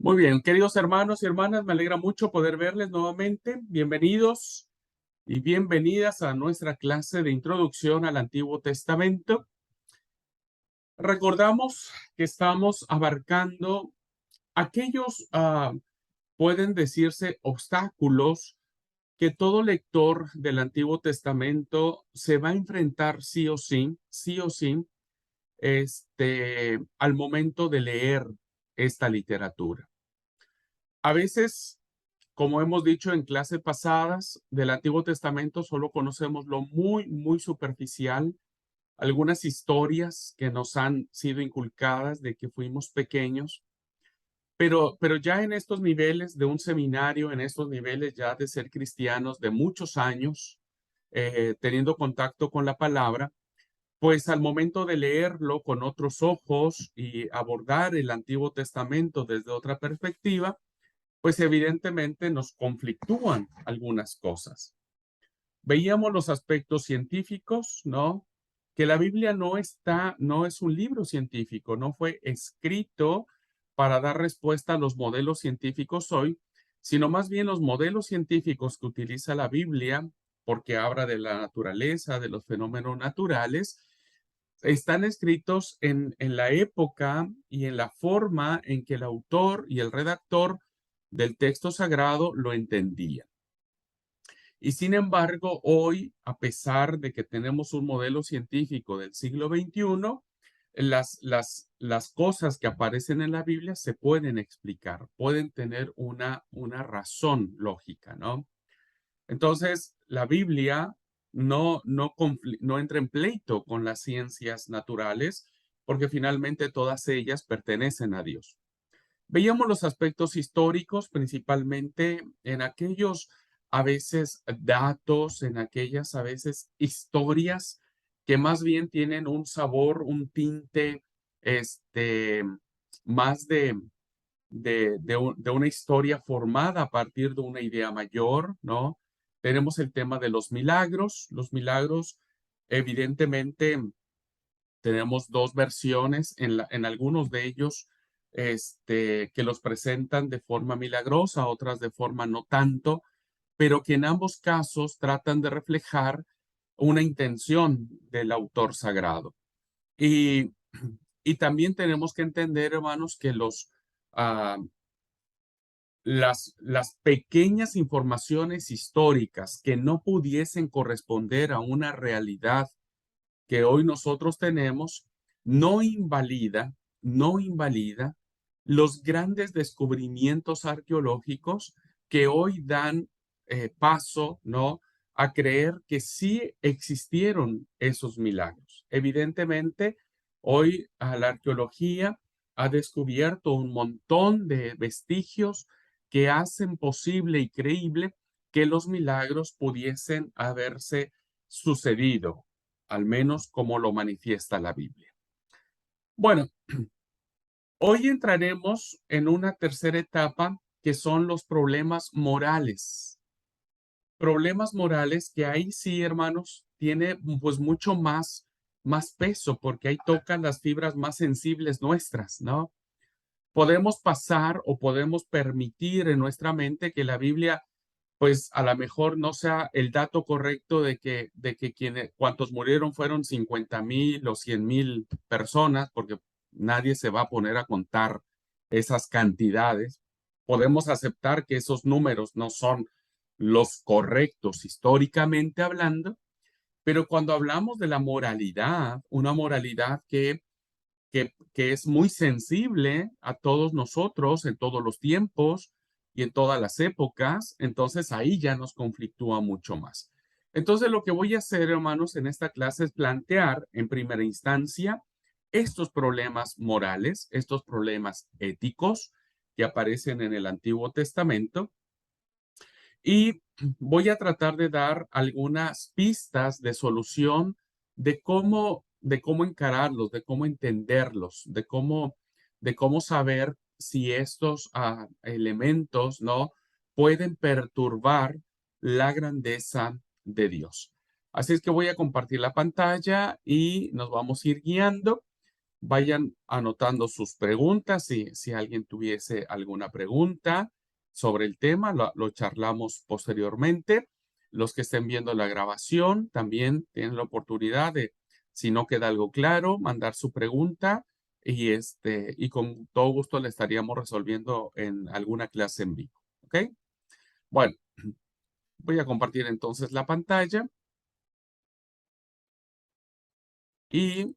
Muy bien, queridos hermanos y hermanas, me alegra mucho poder verles nuevamente. Bienvenidos y bienvenidas a nuestra clase de introducción al Antiguo Testamento. Recordamos que estamos abarcando aquellos, pueden decirse, obstáculos que todo lector del Antiguo Testamento se va a enfrentar sí o sí, al momento de leer esta literatura. A veces, como hemos dicho en clases pasadas, del Antiguo Testamento solo conocemos lo muy superficial, algunas historias que nos han sido inculcadas de que fuimos pequeños, pero ya en estos niveles de un seminario, en estos niveles ya de ser cristianos de muchos años, teniendo contacto con la palabra, pues al momento de leerlo con otros ojos y abordar el Antiguo Testamento desde otra perspectiva, pues evidentemente nos conflictúan algunas cosas. Veíamos los aspectos científicos, ¿no? Que la Biblia no es un libro científico, no fue escrito para dar respuesta a los modelos científicos hoy, sino más bien los modelos científicos que utiliza la Biblia, porque habla de la naturaleza, de los fenómenos naturales, están escritos en la época y en la forma en que el autor y el redactor del texto sagrado lo entendían. Y sin embargo, hoy, a pesar de que tenemos un modelo científico del siglo XXI, las cosas que aparecen en la Biblia se pueden explicar, pueden tener una razón lógica, ¿no? Entonces, la Biblia no entra en pleito con las ciencias naturales, porque finalmente todas ellas pertenecen a Dios. Veíamos los aspectos históricos, principalmente en aquellos, a veces, datos, en aquellas, a veces, historias que más bien tienen un sabor, un tinte, más de una historia formada a partir de una idea mayor, ¿no? Tenemos el tema de los milagros. Los milagros, evidentemente, tenemos dos versiones en algunos de ellos, que los presentan de forma milagrosa, otras de forma no tanto, pero que en ambos casos tratan de reflejar una intención del autor sagrado. Y, y también tenemos que entender, hermanos, que ah, las pequeñas informaciones históricas que no pudiesen corresponder a una realidad que hoy nosotros tenemos, no invalida, no invalida los grandes descubrimientos arqueológicos que hoy dan paso, ¿no? A creer que sí existieron esos milagros. Evidentemente, hoy la arqueología ha descubierto un montón de vestigios que hacen posible y creíble que los milagros pudiesen haberse sucedido, al menos como lo manifiesta la Biblia. Bueno, hoy entraremos en una tercera etapa que son los problemas morales. Problemas morales que ahí sí, hermanos, tiene pues mucho más peso porque ahí tocan las fibras más sensibles nuestras, ¿no? Podemos pasar o podemos permitir en nuestra mente que la Biblia pues a lo mejor no sea el dato correcto de que cuantos murieron fueron 50,000 o 100,000 personas, porque nadie se va a poner a contar esas cantidades. Podemos aceptar que esos números no son los correctos históricamente hablando, pero cuando hablamos de la moralidad, una moralidad que es muy sensible a todos nosotros en todos los tiempos y en todas las épocas, entonces ahí ya nos conflictúa mucho más. Entonces lo que voy a hacer, hermanos, en esta clase es plantear en primera instancia estos problemas morales, estos problemas éticos que aparecen en el Antiguo Testamento y voy a tratar de dar algunas pistas de solución de cómo encararlos, de cómo entenderlos, de cómo saber si estos elementos, ¿no? Pueden perturbar la grandeza de Dios. Así es que voy a compartir la pantalla y nos vamos a ir guiando. Vayan anotando sus preguntas. Si alguien tuviese alguna pregunta sobre el tema, lo charlamos posteriormente. Los que estén viendo la grabación también tienen la oportunidad de, si no queda algo claro, mandar su pregunta y con todo gusto le estaríamos resolviendo en alguna clase en vivo. ¿Ok? Bueno, voy a compartir entonces la pantalla y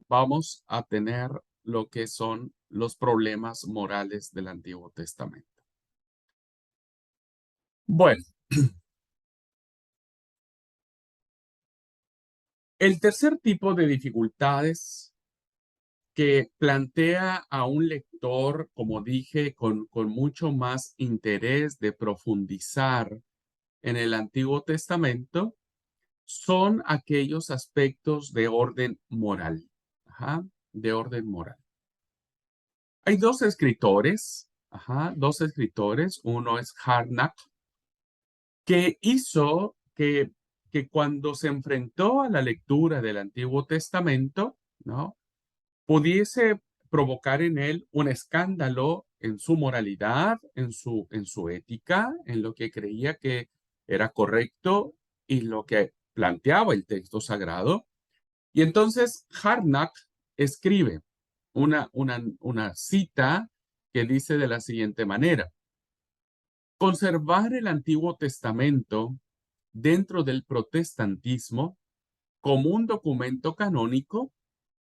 vamos a tener lo que son los problemas morales del Antiguo Testamento. Bueno, el tercer tipo de dificultades que plantea a un lector, como dije, con mucho más interés de profundizar en el Antiguo Testamento, son aquellos aspectos de orden moral. Ajá, de orden moral. Hay dos escritores. Uno es Harnack, que hizo que cuando se enfrentó a la lectura del Antiguo Testamento, ¿no? Pudiese provocar en él un escándalo en su moralidad, en su ética, en lo que creía que era correcto y lo que planteaba el texto sagrado. Y entonces Harnack escribe una cita que dice de la siguiente manera: conservar el Antiguo Testamento dentro del protestantismo como un documento canónico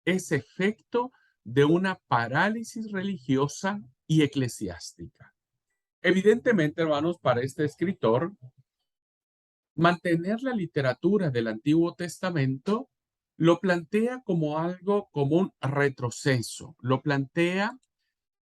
es efecto de una parálisis religiosa y eclesiástica. Evidentemente, hermanos, para este escritor, mantener la literatura del Antiguo Testamento lo plantea como algo, como un retroceso, lo plantea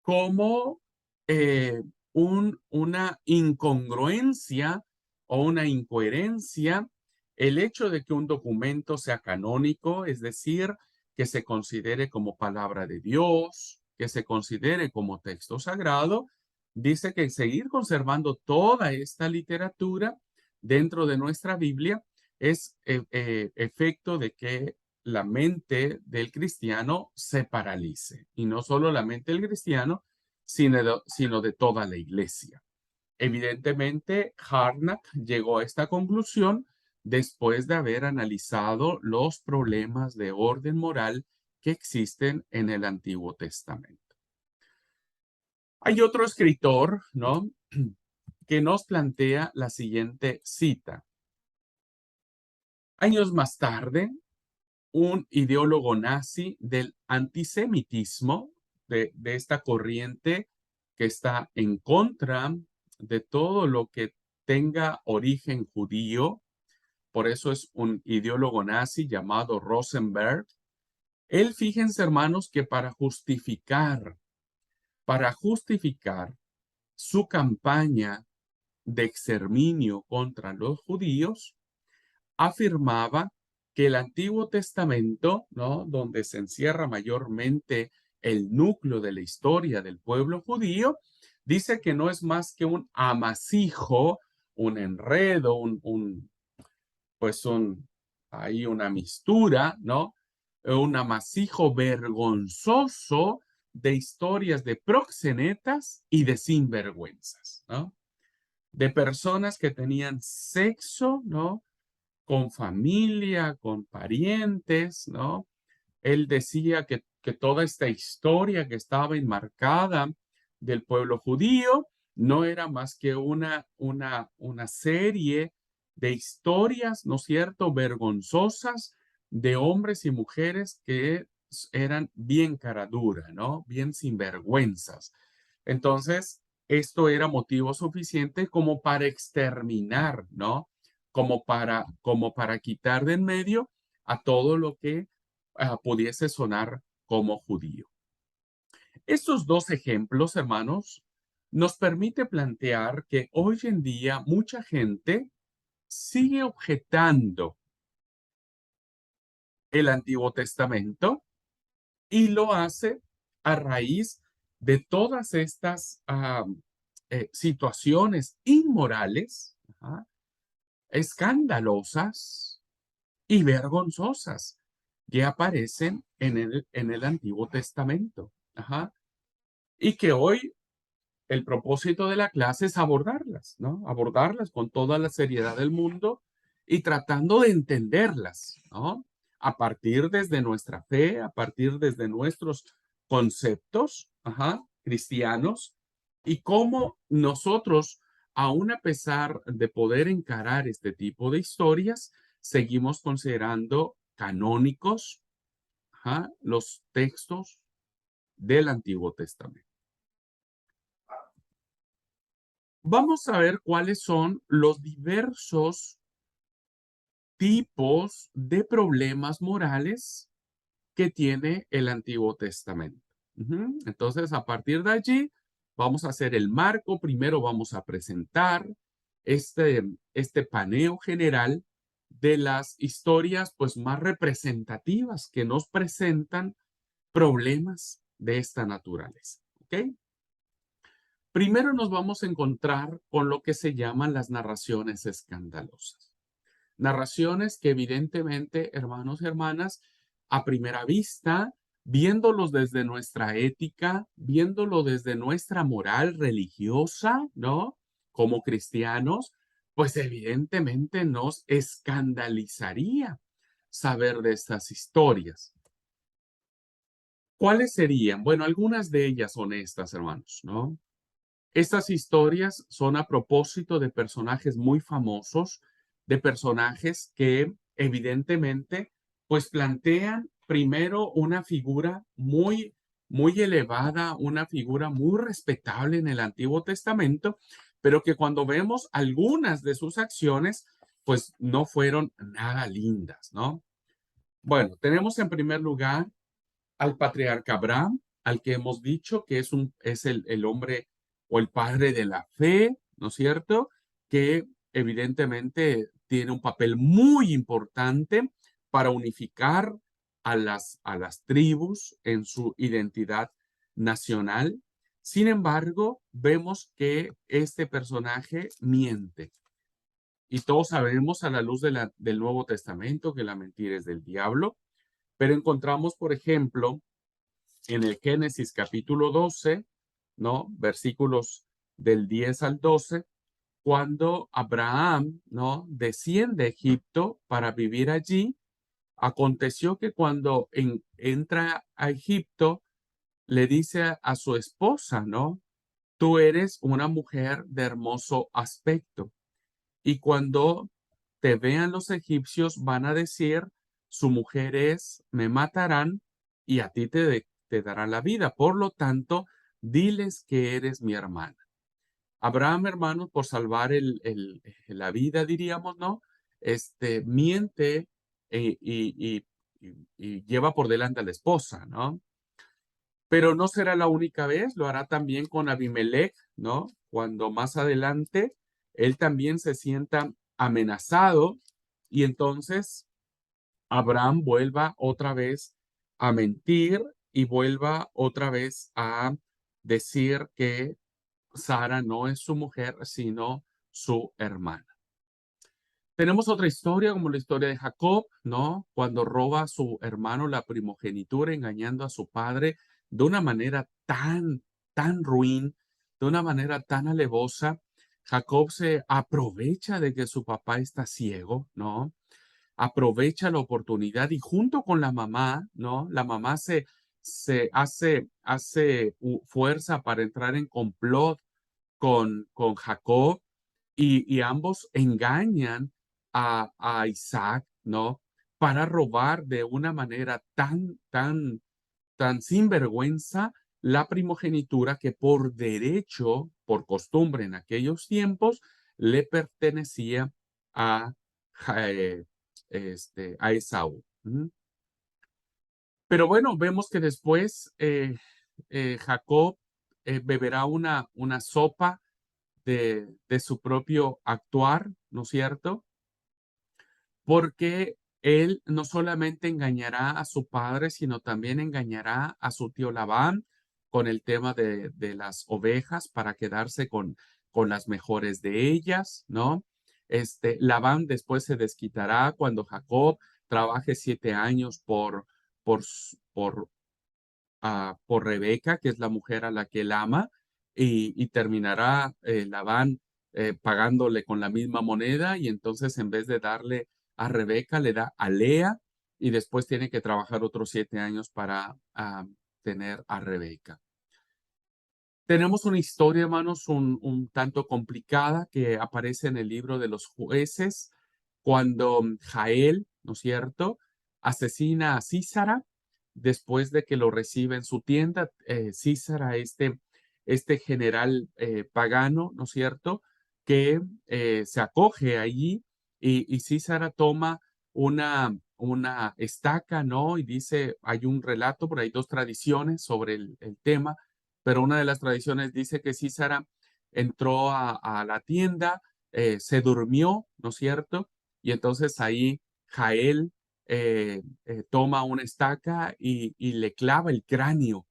como eh, una incongruencia o una incoherencia el hecho de que un documento sea canónico, es decir, que se considere como palabra de Dios, que se considere como texto sagrado, dice que seguir conservando toda esta literatura dentro de nuestra Biblia es efecto de que la mente del cristiano se paralice. Y no solo la mente del cristiano, sino de toda la iglesia. Evidentemente, Harnack llegó a esta conclusión después de haber analizado los problemas de orden moral que existen en el Antiguo Testamento. Hay otro escritor, ¿no?, que nos plantea la siguiente cita. Años más tarde, un ideólogo nazi del antisemitismo, de esta corriente que está en contra de todo lo que tenga origen judío, por eso es un ideólogo nazi llamado Rosenberg. Él, fíjense, hermanos, que para justificar su campaña de exterminio contra los judíos, afirmaba que el Antiguo Testamento, ¿no?, donde se encierra mayormente el núcleo de la historia del pueblo judío, dice que no es más que un amasijo, un enredo, pues hay una mistura, ¿no? Un amasijo vergonzoso de historias de proxenetas y de sinvergüenzas, ¿no? De personas que tenían sexo, ¿no?, con familia, con parientes, ¿no? Él decía que toda esta historia que estaba enmarcada del pueblo judío no era más que una serie de historias, ¿no es cierto?, vergonzosas de hombres y mujeres que eran bien cara dura, ¿no?, bien sinvergüenzas. Entonces, esto era motivo suficiente como para exterminar, ¿no?, como para quitar de en medio a todo lo que pudiese sonar como judío. Estos dos ejemplos, hermanos, nos permite plantear que hoy en día mucha gente sigue objetando el Antiguo Testamento y lo hace a raíz de todas estas situaciones inmorales, escandalosas, y vergonzosas que aparecen en el Antiguo Testamento. Ajá. Y que hoy el propósito de la clase es abordarlas, ¿no? Abordarlas con toda la seriedad del mundo y tratando de entenderlas, ¿no? A partir desde nuestra fe, a partir desde nuestros conceptos, ajá, cristianos, y cómo nosotros, aun a pesar de poder encarar este tipo de historias, seguimos considerando canónicos, ajá, los textos del Antiguo Testamento. Vamos a ver cuáles son los diversos tipos de problemas morales que tiene el Antiguo Testamento. Entonces, a partir de allí, vamos a hacer el marco. Primero vamos a presentar este paneo general de las historias pues, más representativas que nos presentan problemas de esta naturaleza. ¿Ok? Primero nos vamos a encontrar con lo que se llaman las narraciones escandalosas. Narraciones que evidentemente, hermanos y hermanas, a primera vista, viéndolos desde nuestra ética, viéndolo desde nuestra moral religiosa, ¿no? Como cristianos, pues evidentemente nos escandalizaría saber de estas historias. ¿Cuáles serían? Bueno, algunas de ellas son estas, hermanos, ¿no? Estas historias son a propósito de personajes muy famosos, de personajes que evidentemente pues plantean primero una figura muy elevada, una figura muy respetable en el Antiguo Testamento, pero que cuando vemos algunas de sus acciones pues no fueron nada lindas, ¿no? Bueno, tenemos en primer lugar al patriarca Abraham, al que hemos dicho que es el hombre o el padre de la fe, ¿no es cierto? Que evidentemente tiene un papel muy importante para unificar a las tribus en su identidad nacional. Sin embargo, vemos que este personaje miente. Y todos sabemos a la luz del Nuevo Testamento que la mentira es del diablo, pero encontramos, por ejemplo, en el Génesis capítulo 12, ¿no? Versículos del 10 al 12, cuando Abraham, ¿no? Desciende a Egipto para vivir allí, aconteció que cuando entra a Egipto, le dice a su esposa, ¿no? Tú eres una mujer de hermoso aspecto. Y cuando te vean los egipcios, van a decir, su mujer es, me matarán y a ti te darán la vida. Por lo tanto, diles que eres mi hermana. Abraham, hermano, por salvar la vida, diríamos, ¿no? Miente y lleva por delante a la esposa, ¿no? Pero no será la única vez, lo hará también con Abimelech, ¿no? Cuando más adelante él también se sienta amenazado y entonces Abraham vuelva otra vez a mentir y vuelva otra vez a decir que Sara no es su mujer, sino su hermana. Tenemos otra historia, como la historia de Jacob, ¿no? Cuando roba a su hermano la primogenitura, engañando a su padre de una manera tan ruin, de una manera tan alevosa. Jacob se aprovecha de que su papá está ciego, ¿no? Aprovecha la oportunidad y junto con la mamá, ¿no? La mamá se hace fuerza para entrar en complot con Jacob y ambos engañan a Isaac, ¿no? Para robar de una manera tan sinvergüenza la primogenitura que por derecho, por costumbre en aquellos tiempos, le pertenecía a, eh, a Esaú. Pero bueno, vemos que después Jacob beberá una sopa de su propio actuar, ¿no es cierto? Porque él no solamente engañará a su padre, sino también engañará a su tío Labán con el tema de las ovejas para quedarse con las mejores de ellas, ¿no? Labán después se desquitará cuando Jacob trabaje 7 años por, s- por Rebeca, que es la mujer a la que él ama, y terminará Labán pagándole con la misma moneda, y entonces en vez de darle a Rebeca, le da a Lea, y después tiene que trabajar otros 7 años para tener a Rebeca. Tenemos una historia, hermanos, un tanto complicada que aparece en el libro de los jueces, cuando Jael, ¿no es cierto?, asesina a Sísara después de que lo recibe en su tienda. Sísara, este general pagano, ¿no es cierto?, que se acoge allí, y Sísara toma una estaca, ¿no? Y dice, hay un relato, pero hay dos tradiciones sobre el tema, pero una de las tradiciones dice que Sísara entró a la tienda, se durmió, ¿no es cierto? Y entonces ahí Jael toma una estaca y le clava el cráneo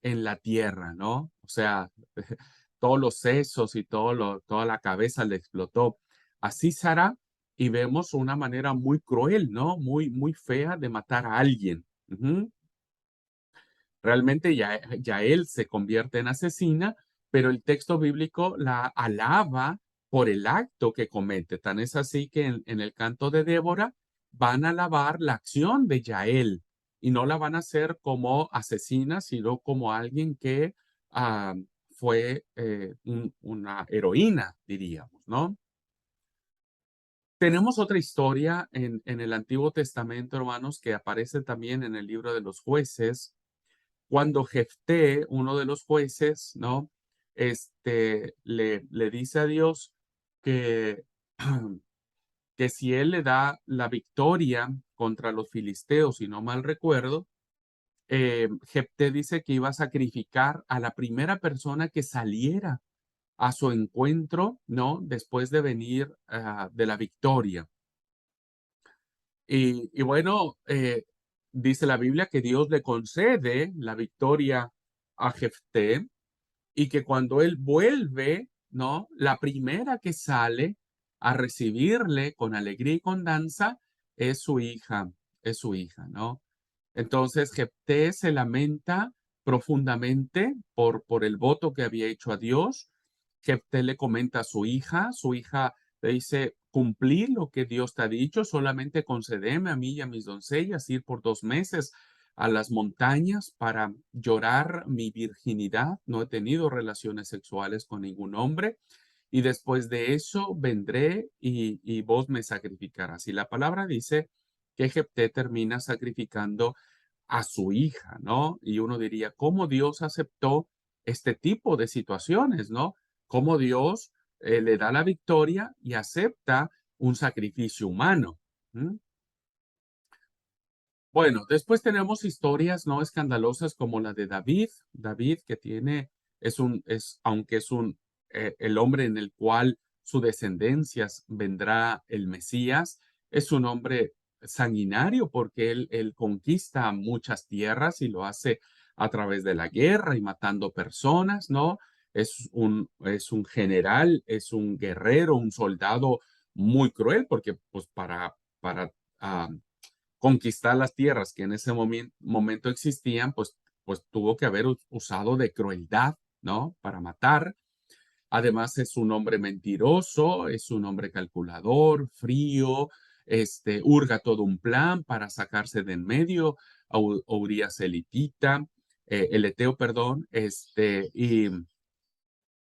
en la tierra, ¿no? O sea, todos los sesos y toda la cabeza le explotó a Sísara, y vemos una manera muy cruel, ¿no? Muy fea de matar a alguien. Ujú. Realmente ya él se convierte en asesina, pero el texto bíblico la alaba por el acto que comete. Tan es así que en el canto de Débora van a alabar la acción de Yael, y no la van a hacer como asesina, sino como alguien que ah, fue una heroína, diríamos, ¿no? Tenemos otra historia en el Antiguo Testamento, hermanos, que aparece también en el libro de los jueces, cuando Jefté, uno de los jueces, ¿no? Le dice a Dios que, que si él le da la victoria contra los filisteos, si no mal recuerdo, Jefté dice que iba a sacrificar a la primera persona que saliera a su encuentro, ¿no? Después de venir de la victoria. Y bueno, dice la Biblia que Dios le concede la victoria a Jefté, y que cuando él vuelve, ¿no? La primera que sale a recibirle con alegría y con danza es su hija, ¿no? Entonces Jefté se lamenta profundamente por el voto que había hecho a Dios. Jefté le comenta a su hija le dice, cumplí lo que Dios te ha dicho, solamente concedeme a mí y a mis doncellas ir por 2 meses a las montañas para llorar mi virginidad. No he tenido relaciones sexuales con ningún hombre, y después de eso vendré y vos me sacrificarás. Y la palabra dice que Jefté termina sacrificando a su hija, ¿no? Y uno diría, ¿cómo Dios aceptó este tipo de situaciones, ¿no? ¿Cómo Dios le da la victoria y acepta un sacrificio humano? ¿Mm? Bueno, después tenemos historias no escandalosas como la de David. David que aunque es el hombre en el cual su descendencia vendrá el Mesías, es un hombre sanguinario porque él conquista muchas tierras y lo hace a través de la guerra y matando personas, ¿no? Es un general, es un guerrero, un soldado muy cruel porque pues para conquistar las tierras que en ese momento existían, pues tuvo que haber usado de crueldad, ¿no? Para matar. Además es un hombre mentiroso, es un hombre calculador, frío, hurga todo un plan para sacarse de en medio a Urías el Eteo, perdón,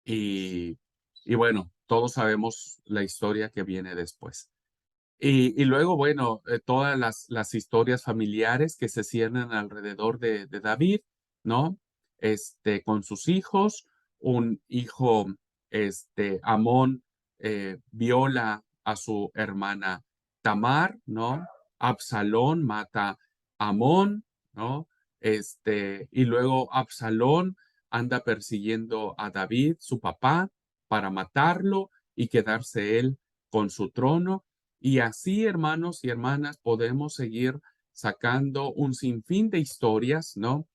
y, y bueno, todos sabemos la historia que viene después. Y luego, bueno, todas las historias familiares que se ciernen alrededor de David, ¿no? Con sus hijos, un hijo, Amón, viola a su hermana Tamar, ¿no? Absalón mata a Amón, ¿no? Y luego Absalón anda persiguiendo a David, su papá, para matarlo y quedarse él con su trono. Y así, hermanos y hermanas, podemos seguir sacando un sinfín de historias, ¿no?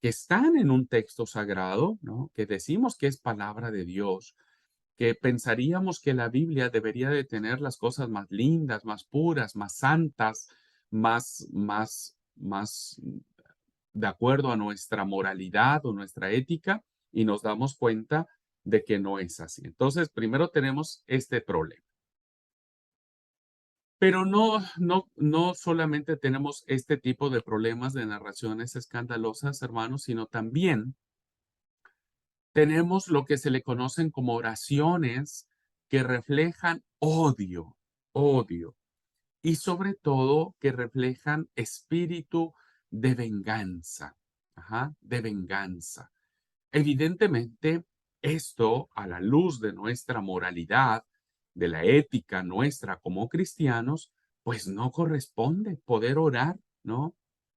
Que están en un texto sagrado, ¿no? Que decimos que es palabra de Dios, que pensaríamos que la Biblia debería de tener las cosas más lindas, más puras, más santas, más de acuerdo a nuestra moralidad o nuestra ética y nos damos cuenta de que no es así. Entonces, primero tenemos este problema. Pero no solamente tenemos este tipo de problemas de narraciones escandalosas, hermanos, sino también tenemos lo que se le conocen como oraciones que reflejan odio, y sobre todo que reflejan espíritu de venganza, de venganza. Evidentemente, esto a la luz de nuestra moralidad, de la ética nuestra como cristianos, pues no corresponde poder orar, ¿no?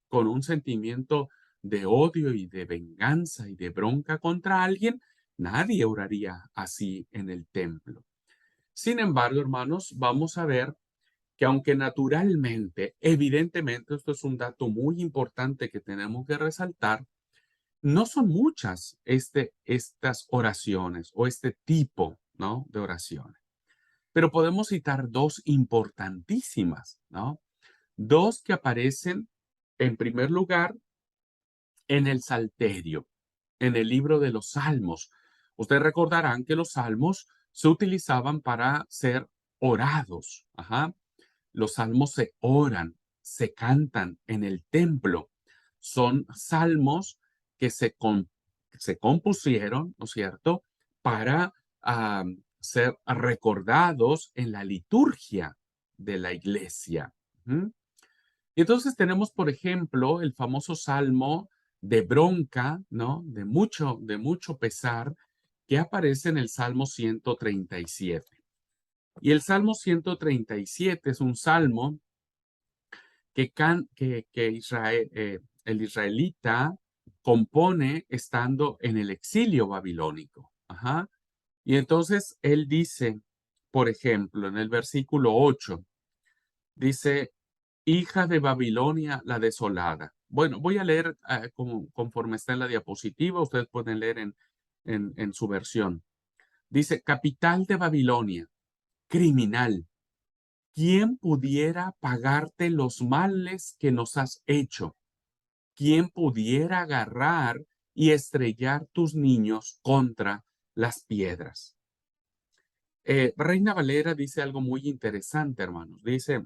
Con un sentimiento de odio y de venganza y de bronca contra alguien, nadie oraría así en el templo. Sin embargo, hermanos, vamos a ver que aunque naturalmente, evidentemente, esto es un dato muy importante que tenemos que resaltar, no son muchas estas oraciones o este tipo, ¿no?, de oraciones. Pero podemos citar dos importantísimas, ¿no? Dos que aparecen en primer lugar en el Salterio, en el libro de los Salmos. Ustedes recordarán que los salmos se utilizaban para ser orados. Los salmos se oran, se cantan en el templo. Son salmos que se compusieron, ¿no es cierto?, para ser recordados en la liturgia de la iglesia. ¿Mm? Y entonces tenemos, por ejemplo, el famoso salmo de bronca, ¿no? De mucho pesar, que aparece en el Salmo 137. Y el Salmo 137 es un salmo que el israelita compone estando en el exilio babilónico. Y entonces él dice, por ejemplo, en el versículo 8, dice, hija de Babilonia la desolada. Bueno, voy a leer conforme está en la diapositiva, ustedes pueden leer en su versión. Dice, capital de Babilonia, criminal. ¿Quién pudiera pagarte los males que nos has hecho? ¿Quién pudiera agarrar y estrellar tus niños contra las piedras? Reina Valera dice algo muy interesante, hermanos. Dice,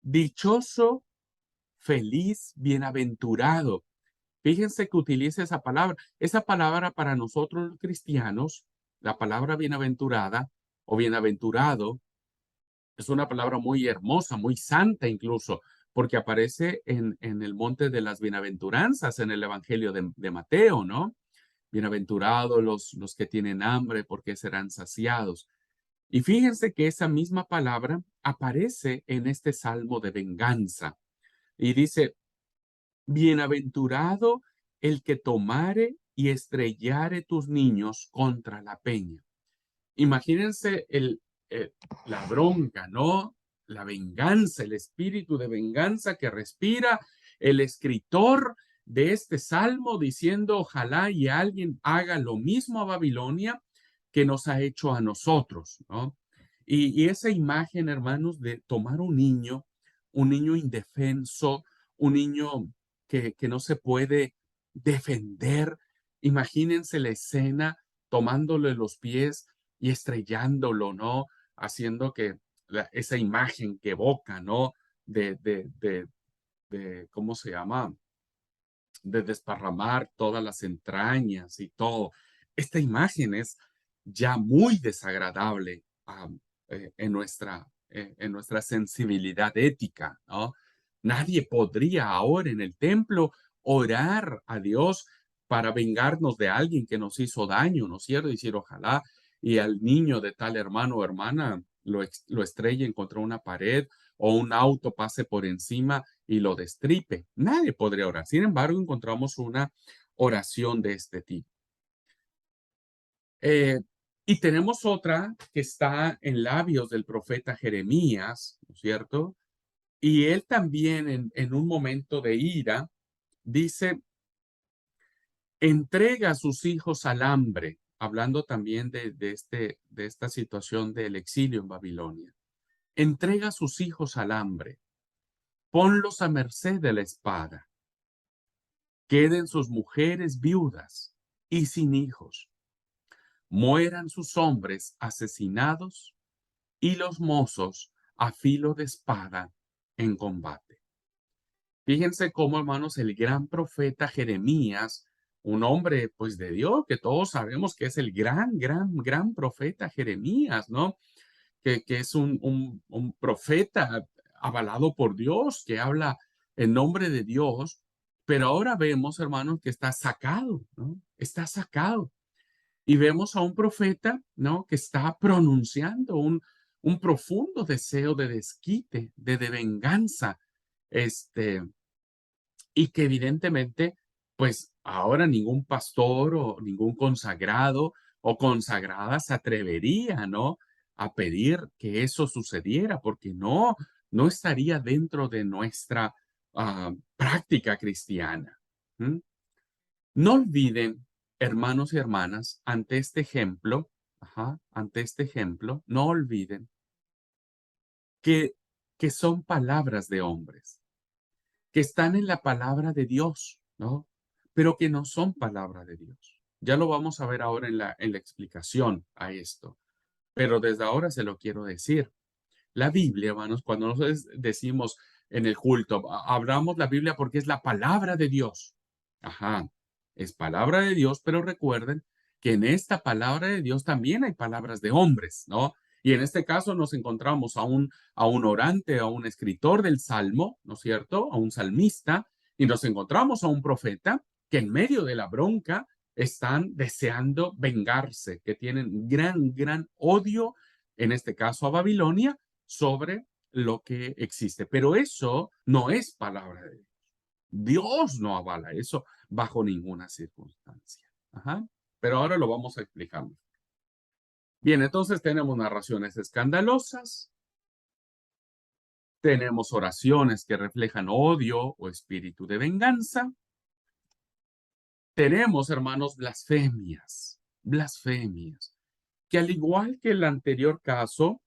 dichoso, feliz, bienaventurado. Fíjense que utiliza esa palabra. Esa palabra para nosotros los cristianos, la palabra bienaventurada o bienaventurado, es una palabra muy hermosa, muy santa incluso, porque aparece en el monte de las bienaventuranzas en el Evangelio de Mateo, ¿no? Bienaventurados los que tienen hambre, porque serán saciados. Y fíjense que esa misma palabra aparece en este salmo de venganza. Y dice, bienaventurado el que tomare y estrellare tus niños contra la peña. Imagínense la bronca, ¿no? La venganza, el espíritu de venganza que respira el escritor de este salmo diciendo, ojalá y alguien haga lo mismo a Babilonia que nos ha hecho a nosotros, ¿no? Y esa imagen, hermanos, de tomar un niño indefenso, un niño que no se puede defender, imagínense la escena tomándole los pies y estrellándolo, ¿no? Haciendo que esa imagen que evoca, ¿no? ¿Cómo se llama? De desparramar todas las entrañas y todo. Esta imagen es ya muy desagradable en nuestra sensibilidad ética, ¿no? Nadie podría ahora en el templo orar a Dios para vengarnos de alguien que nos hizo daño, ¿no es cierto? Decir, ojalá y al niño de tal hermano o hermana lo estrellen contra una pared o un auto pase por encima y lo destripe. Nadie podría orar. Sin embargo, encontramos una oración de este tipo. Eh, y tenemos otra que está en labios del profeta Jeremías, ¿no es cierto? Y él también en un momento de ira dice, entrega a sus hijos al hambre, hablando también de esta situación del exilio en Babilonia. Entrega a sus hijos al hambre. ponlos a merced de la espada. Queden sus mujeres viudas y sin hijos. Mueran sus hombres asesinados y los mozos a filo de espada en combate. Fíjense cómo, hermanos, el gran profeta Jeremías, un hombre pues de Dios, que todos sabemos que es el gran profeta Jeremías, ¿no? Que es un profeta avalado por Dios, que habla en nombre de Dios, pero ahora vemos, hermanos, que está sacado, ¿no? Está sacado. Y vemos a un profeta, ¿no? Que está pronunciando un profundo deseo de desquite, de venganza, este, y que evidentemente, pues ahora ningún pastor o ningún consagrado o consagrada se atrevería, ¿no? A pedir que eso sucediera, porque no estaría dentro de nuestra práctica cristiana. ¿Mm? No olviden, hermanos y hermanas, ante este ejemplo, ante este ejemplo, no olviden que, que son palabras de hombres, que están en la palabra de Dios, ¿no? Pero que no son palabra de Dios. Ya lo vamos a ver ahora en la explicación a esto, pero desde ahora se lo quiero decir. La Biblia, hermanos, cuando nosotros decimos en el culto, abramos la Biblia porque es la palabra de Dios. Ajá, es palabra de Dios, pero recuerden que en esta palabra de Dios también hay palabras de hombres, ¿no? Y en este caso nos encontramos a un orante, a un escritor del Salmo, ¿no es cierto? A un salmista, y nos encontramos a un profeta que en medio de la bronca están deseando vengarse, que tienen gran odio, en este caso a Babilonia, sobre lo que existe. Pero eso no es palabra de Dios. Dios no avala eso bajo ninguna circunstancia. Ajá. Pero ahora lo vamos a explicar. Bien, entonces tenemos narraciones escandalosas, tenemos oraciones que reflejan odio o espíritu de venganza, tenemos, hermanos, blasfemias, que al igual que el anterior caso,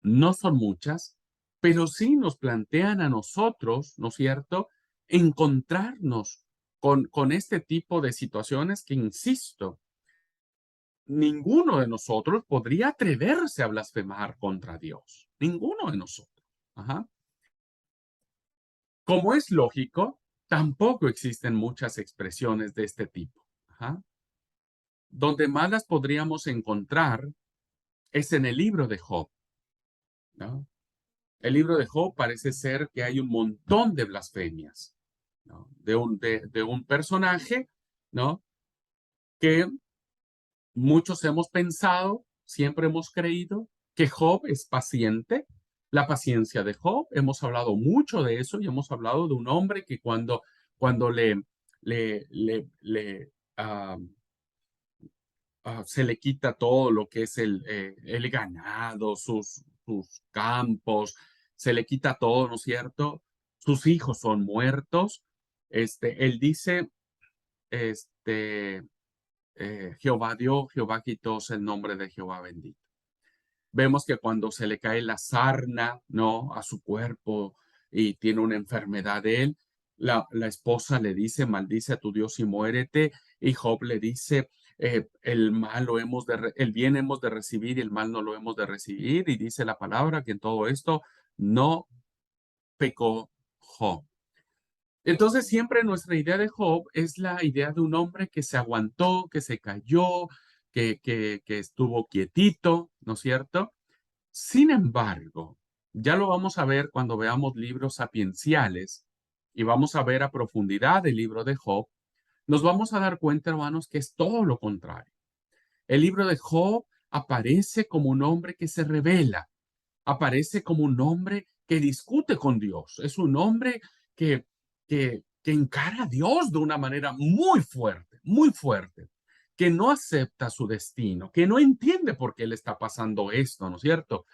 no son muchas, pero sí nos plantean a nosotros, ¿no es cierto?, encontrarnos con este tipo de situaciones que, insisto, ninguno de nosotros podría atreverse a blasfemar contra Dios. Ninguno de nosotros. Ajá. Como es lógico, tampoco existen muchas expresiones de este tipo. Ajá. Donde más las podríamos encontrar es en el libro de Job, ¿no? El libro de Job parece ser que hay un montón de blasfemias, ¿no? De un personaje, ¿no? Que muchos hemos pensado, siempre hemos creído que Job es paciente. La paciencia de Job, hemos hablado mucho de eso y hemos hablado de un hombre que cuando le, le, le, ah, se le quita todo lo que es el ganado, sus campos, se le quita todo, ¿no es cierto? Sus hijos son muertos. Él dice, este, Jehová dio, Jehová quitó, es el nombre de Jehová bendito. Vemos que cuando se le cae la sarna, ¿no? A su cuerpo y tiene una enfermedad de él, la esposa le dice, maldice a tu Dios y muérete. Y Job le dice, el bien hemos de recibir y el mal no lo hemos de recibir. Y dice la palabra que en todo esto no pecó Job. Entonces siempre nuestra idea de Job es la idea de un hombre que se aguantó, que se cayó, que estuvo quietito, ¿no es cierto? Sin embargo, ya lo vamos a ver cuando veamos libros sapienciales y vamos a ver a profundidad el libro de Job, nos vamos a dar cuenta, hermanos, que es todo lo contrario. El libro de Job aparece como un hombre que se revela, aparece como un hombre que discute con Dios, es un hombre que, que encara a Dios de una manera muy fuerte, que no acepta su destino, que no entiende por qué le está pasando esto, ¿no es cierto?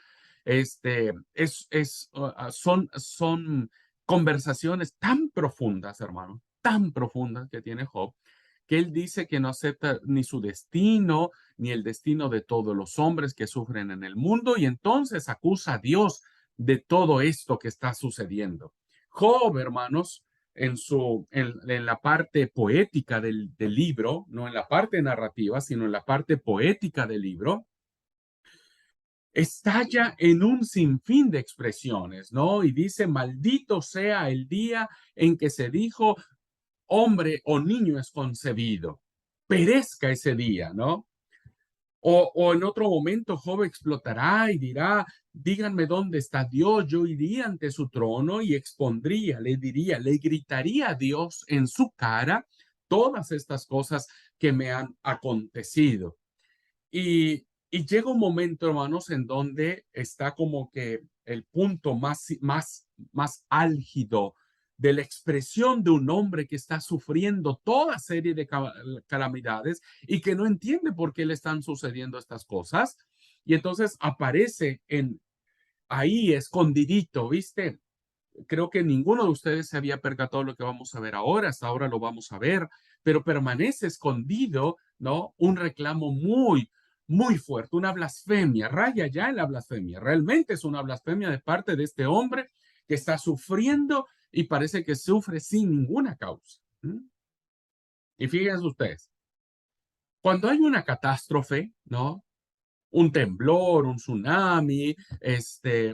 Son conversaciones tan profundas, hermano, tan profundas que tiene Job, que él dice que no acepta ni su destino, ni el destino de todos los hombres que sufren en el mundo, y entonces acusa a Dios de todo esto que está sucediendo. Job, hermanos, en la parte poética del libro, no en la parte narrativa, sino en la parte poética del libro, estalla en un sinfín de expresiones, ¿no? Y dice, maldito sea el día en que se dijo, hombre o niño es concebido. Perezca ese día, ¿no? O en otro momento Job explotará y dirá, díganme dónde está Dios, yo iría ante su trono y expondría, le diría, le gritaría a Dios en su cara todas estas cosas que me han acontecido. Y llega un momento, hermanos, en donde está como que el punto más álgido de la expresión de un hombre que está sufriendo toda serie de calamidades y que no entiende por qué le están sucediendo estas cosas. Y entonces aparece ahí escondidito, ¿viste? Creo que ninguno de ustedes se había percatado lo que vamos a ver ahora, hasta ahora lo vamos a ver, pero permanece escondido, ¿no? Un reclamo muy fuerte, una blasfemia, raya ya en la blasfemia. Realmente es una blasfemia de parte de este hombre que está sufriendo y parece que sufre sin ninguna causa. Y fíjense ustedes, cuando hay una catástrofe, ¿no? Un temblor, un tsunami,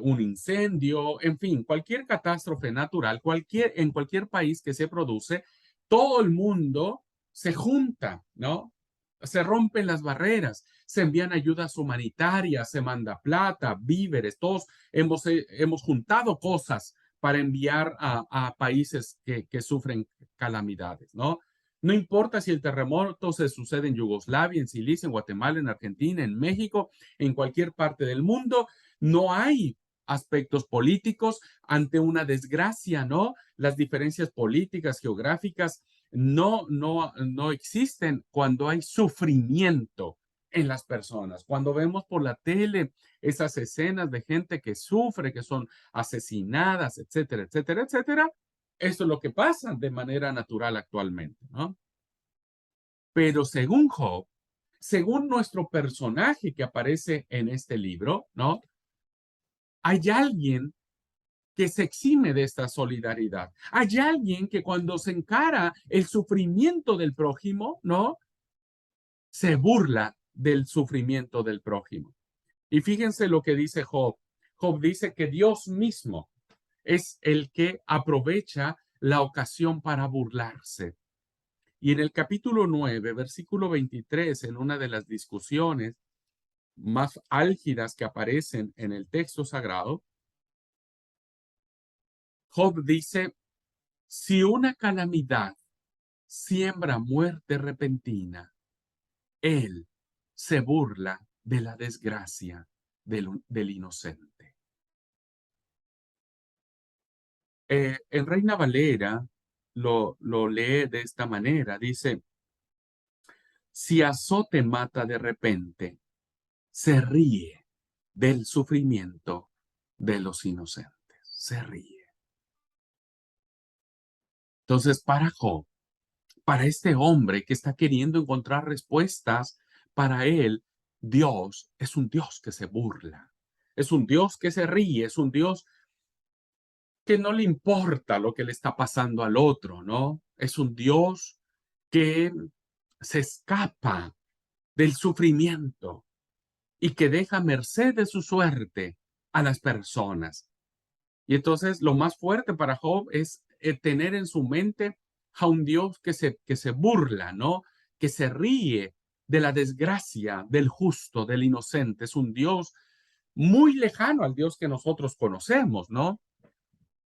un incendio, en fin, cualquier catástrofe natural, en cualquier país que se produce, todo el mundo se junta, ¿no? Se rompen las barreras, se envían ayudas humanitarias, se manda plata, víveres, todos hemos juntado cosas para enviar a países que sufren calamidades, ¿no? No importa si el terremoto se sucede en Yugoslavia, en Sicilia, en Guatemala, en Argentina, en México, en cualquier parte del mundo, no hay aspectos políticos ante una desgracia, ¿no? Las diferencias políticas, geográficas, no existen cuando hay sufrimiento en las personas. Cuando vemos por la tele esas escenas de gente que sufre, que son asesinadas, etcétera, etcétera, etcétera, eso es lo que pasa de manera natural actualmente, ¿no? Pero según Job, según nuestro personaje que aparece en este libro, ¿no? Hay alguien que se exime de esta solidaridad. Hay alguien que cuando se encara el sufrimiento del prójimo, ¿no? Se burla del sufrimiento del prójimo. Y fíjense lo que dice Job. Job dice que Dios mismo es el que aprovecha la ocasión para burlarse. Y en el capítulo 9, versículo 23, en una de las discusiones más álgidas que aparecen en el texto sagrado, Job dice, si una calamidad siembra muerte repentina, él se burla de la desgracia del inocente. En Reina Valera lo lee de esta manera, dice, si azote mata de repente, se ríe del sufrimiento de los inocentes, se ríe. Entonces, para Job, para este hombre que está queriendo encontrar respuestas, para él, Dios es un Dios que se burla, es un Dios que se ríe, es un Dios que no le importa lo que le está pasando al otro, ¿no? Es un Dios que se escapa del sufrimiento y que deja merced de su suerte a las personas. Y entonces lo más fuerte para Job es tener en su mente a un Dios que se burla, ¿no? Que se ríe de la desgracia del justo, del inocente. Es un Dios muy lejano al Dios que nosotros conocemos, ¿no?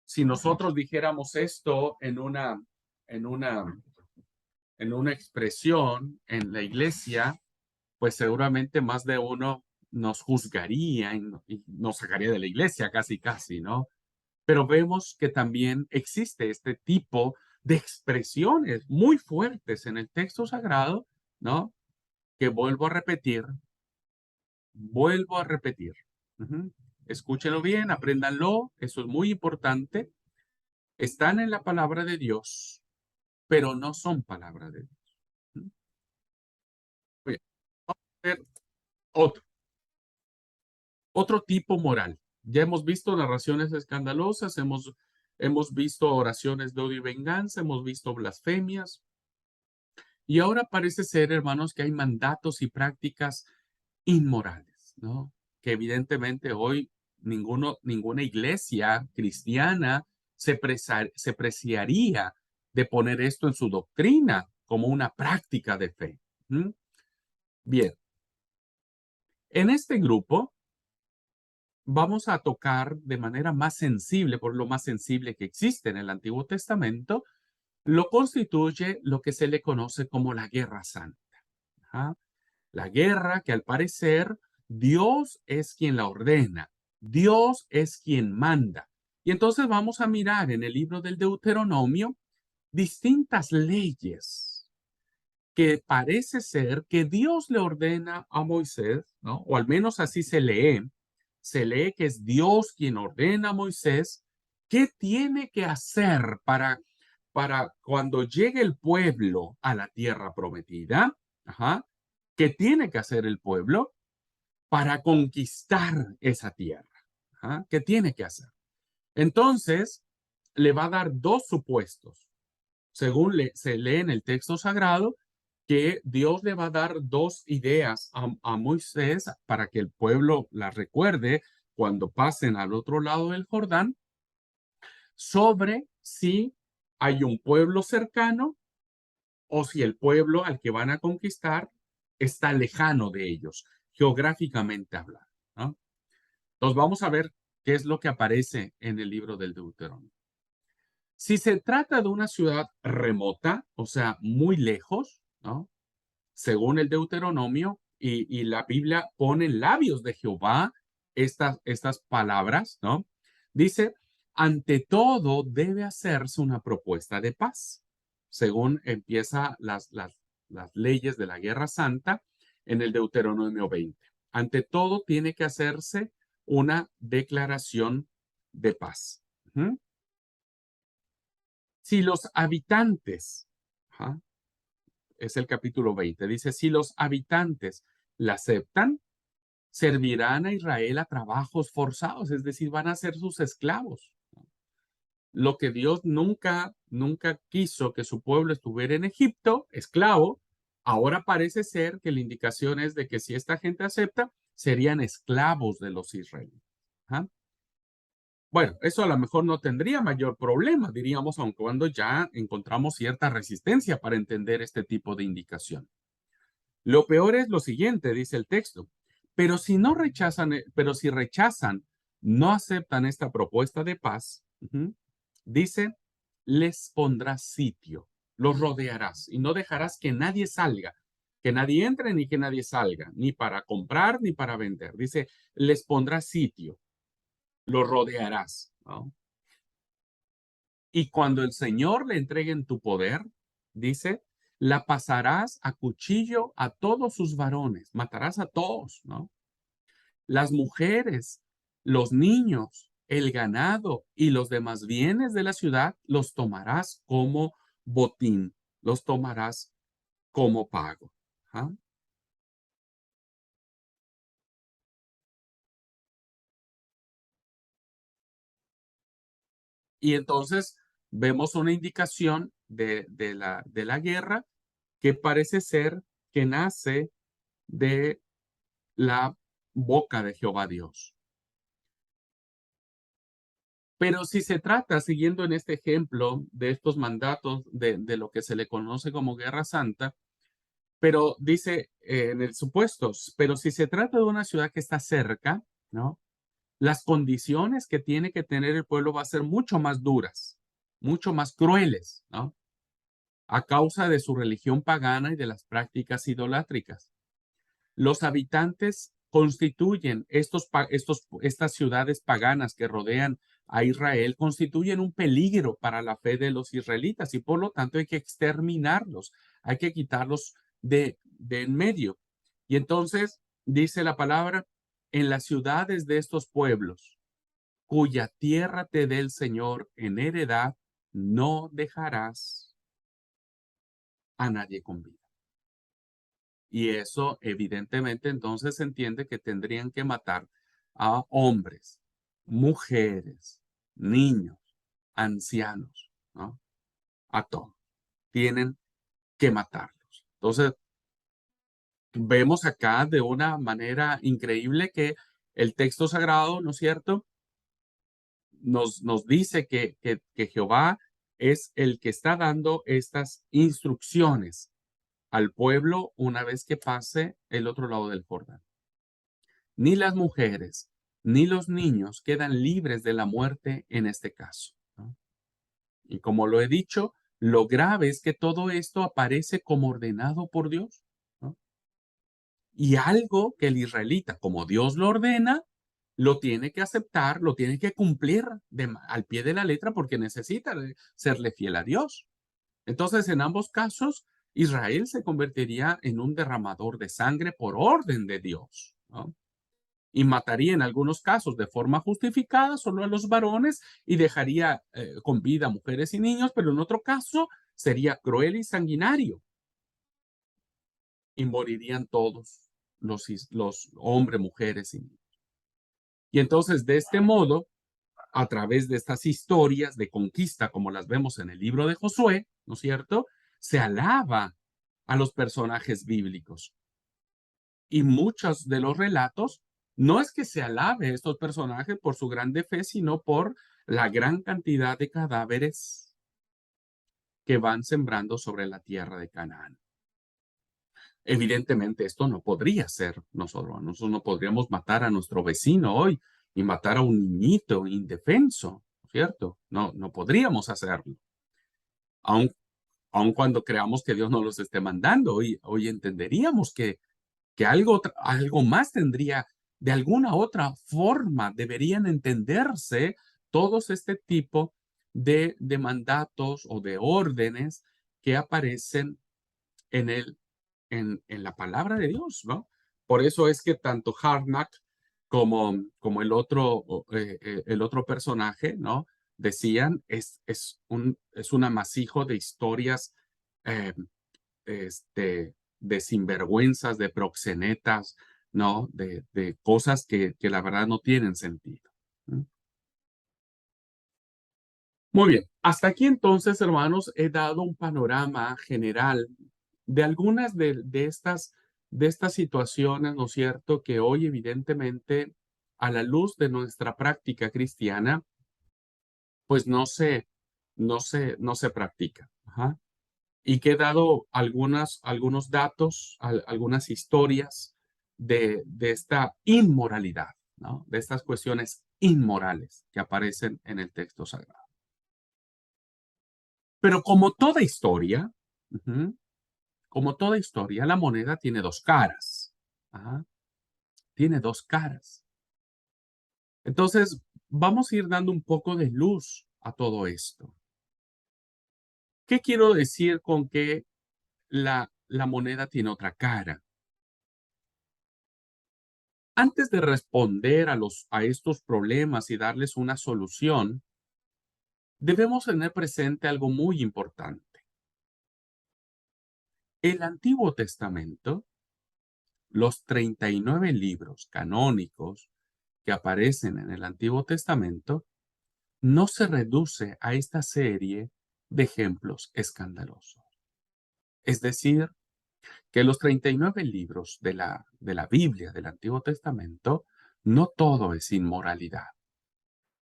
Si nosotros dijéramos esto en una, en una expresión en la iglesia, pues seguramente más de uno nos juzgaría y nos sacaría de la iglesia casi, casi, ¿no? Pero vemos que también existe este tipo de expresiones muy fuertes en el texto sagrado, ¿no? Que vuelvo a repetir. Ujú. Escúchenlo bien, apréndanlo, eso es muy importante. Están en la palabra de Dios, pero no son palabra de Dios. Ujú. Bien, a ver, otro, otro tipo moral. Ya hemos visto narraciones escandalosas, hemos hemos visto oraciones de odio y venganza, hemos visto blasfemias, y ahora parece ser, hermanos, que hay mandatos y prácticas inmorales, ¿no? Que evidentemente hoy ninguna iglesia cristiana se preciaría de poner esto en su doctrina como una práctica de fe. ¿Mm? Bien, en este grupo vamos a tocar de manera más sensible, por lo más sensible que existe en el Antiguo Testamento, lo constituye lo que se le conoce como la Guerra Santa. ¿Ah? La guerra que al parecer Dios es quien la ordena, Dios es quien manda. Y entonces vamos a mirar en el libro del Deuteronomio distintas leyes que parece ser que Dios le ordena a Moisés, ¿no? O al menos así se lee que es Dios quien ordena a Moisés qué tiene que hacer para cuando llegue el pueblo a la tierra prometida, ajá, qué tiene que hacer el pueblo para conquistar esa tierra, ajá, qué tiene que hacer. Entonces, le va a dar dos supuestos según se lee en el texto sagrado, que Dios le va a dar dos ideas a Moisés para que el pueblo las recuerde cuando pasen al otro lado del Jordán, sobre si hay un pueblo cercano o si el pueblo al que van a conquistar está lejano de ellos, geográficamente hablando, ¿no? Entonces vamos a ver qué es lo que aparece en el libro del Deuteronomio. Si se trata de una ciudad remota, o sea, muy lejos, ¿no? Según el Deuteronomio y la Biblia pone en labios de Jehová estas palabras, ¿no? Dice, ante todo debe hacerse una propuesta de paz, según empieza las leyes de la Guerra Santa en el Deuteronomio 20. Ante todo tiene que hacerse una declaración de paz. ¿Mm? Si los habitantes, ajá, es el capítulo 20, dice, si los habitantes la aceptan, servirán a Israel a trabajos forzados, es decir, van a ser sus esclavos. Lo que Dios nunca quiso que su pueblo estuviera en Egipto, esclavo, ahora parece ser que la indicación es de que si esta gente acepta, serían esclavos de los israelíes. ¿Ah? Bueno, eso a lo mejor no tendría mayor problema, diríamos, aun cuando ya encontramos cierta resistencia para entender este tipo de indicación. Lo peor es lo siguiente, dice el texto, pero si no rechazan, pero si rechazan, no aceptan esta propuesta de paz, dice, les pondrás sitio, los rodearás y no dejarás que nadie salga, que nadie entre ni que nadie salga, ni para comprar ni para vender. Dice, les pondrás sitio, los rodearás, ¿no? Y cuando el Señor le entregue en tu poder, dice, la pasarás a cuchillo a todos sus varones, matarás a todos, ¿no? Las mujeres, los niños, el ganado y los demás bienes de la ciudad los tomarás como botín, los tomarás como pago. ¿Ah? Y entonces vemos una indicación de la guerra que parece ser que nace de la boca de Jehová Dios. Pero si se trata, siguiendo en este ejemplo de estos mandatos de lo que se le conoce como Guerra Santa, pero dice en el supuesto, pero si se trata de una ciudad que está cerca, ¿no? Las condiciones que tiene que tener el pueblo va a ser mucho más duras, mucho más crueles, ¿no? A causa de su religión pagana y de las prácticas idolátricas. Los habitantes constituyen estas ciudades paganas que rodean a Israel, constituyen un peligro para la fe de los israelitas y por lo tanto hay que exterminarlos, hay que quitarlos de en medio. Y entonces dice la palabra, en las ciudades de estos pueblos, cuya tierra te dé el Señor en heredad, no dejarás a nadie con vida. Y eso evidentemente entonces se entiende que tendrían que matar a hombres, mujeres, niños. ancianos, ¿no? A todos. Tienen que matarlos. Entonces, vemos acá de una manera increíble que el texto sagrado, ¿no es cierto?, nos dice que Jehová es el que está dando estas instrucciones al pueblo una vez que pase el otro lado del Jordán. Ni las mujeres ni los niños quedan libres de la muerte en este caso, ¿no? Y como lo he dicho, lo grave es que todo esto aparece como ordenado por Dios, ¿no? Y algo que el israelita, como Dios lo ordena, lo tiene que aceptar, lo tiene que cumplir al pie de la letra porque necesita serle fiel a Dios. Entonces, en ambos casos, Israel se convertiría en un derramador de sangre por orden de Dios, ¿no? Y mataría en algunos casos de forma justificada solo a los varones y dejaría con vida a mujeres y niños, pero en otro caso sería cruel y sanguinario y morirían todos los hombres, mujeres y niños. Y entonces, de este modo, a través de estas historias de conquista, como las vemos en el libro de Josué, ¿no es cierto?, se alaba a los personajes bíblicos. Y muchos de los relatos no es que se alabe a estos personajes por su grande fe, sino por la gran cantidad de cadáveres que van sembrando sobre la tierra de Canaán. Evidentemente, esto no podría ser nosotros. Nosotros no podríamos matar a nuestro vecino hoy y matar a un niñito indefenso, ¿cierto? No, no podríamos hacerlo. Aun, aun cuando creamos que Dios no los esté mandando, hoy entenderíamos que algo más tendría, de alguna otra forma, deberían entenderse todos este tipo de mandatos o de órdenes que aparecen en en la palabra de Dios, ¿no? Por eso es que tanto Harnack como el otro personaje, ¿no? Decían, es un amasijo de historias eh, de sinvergüenzas, de proxenetas, ¿no? De cosas que la verdad no tienen sentido. ¿No? Muy bien, hasta aquí entonces, hermanos, he dado un panorama general de algunas de estas situaciones, ¿no es cierto?, que hoy evidentemente, a la luz de nuestra práctica cristiana, pues no se practica. Ajá. Y que he dado algunos datos, algunas historias de esta inmoralidad, ¿no? De estas cuestiones inmorales que aparecen en el texto sagrado. Pero como toda historia, ujú, como toda historia, la moneda tiene dos caras. Ajá, tiene dos caras. Entonces, vamos a ir dando un poco de luz a todo esto. ¿Qué quiero decir con que la moneda tiene otra cara? Antes de responder a estos problemas y darles una solución, debemos tener presente algo muy importante. El Antiguo Testamento, los 39 libros canónicos que aparecen en el Antiguo Testamento, no se reduce a esta serie de ejemplos escandalosos. Es decir, que los 39 libros de la Biblia del Antiguo Testamento, no todo es inmoralidad.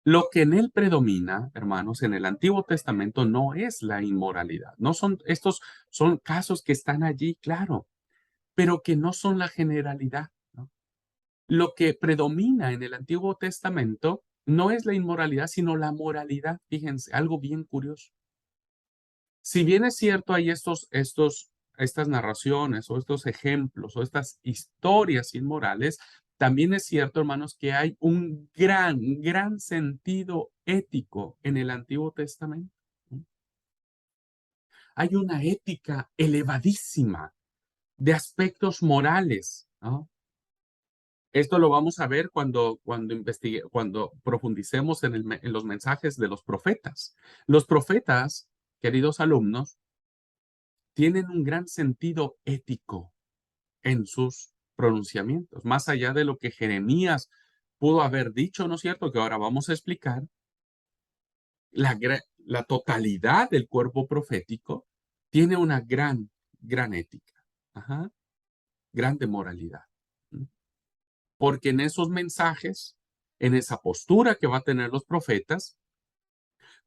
Lo que en él predomina, hermanos, en el Antiguo Testamento no es la inmoralidad. No son estos son casos que están allí, claro, pero que no son la generalidad, ¿no? Lo que predomina en el Antiguo Testamento no es la inmoralidad, sino la moralidad. Fíjense, algo bien curioso. Si bien es cierto, hay estas narraciones o estos ejemplos o estas historias inmorales, también es cierto, hermanos, que hay un gran sentido ético en el Antiguo Testamento. ¿No? Hay una ética elevadísima de aspectos morales, ¿no? Esto lo vamos a ver cuando profundicemos en los mensajes de los profetas. Los profetas, queridos alumnos, tienen un gran sentido ético en sus pronunciamientos, más allá de lo que Jeremías pudo haber dicho, ¿no es cierto? Que ahora vamos a explicar. la totalidad del cuerpo profético tiene una gran ética, ajá, grande moralidad. Porque en esos mensajes, en esa postura que va a tener los profetas,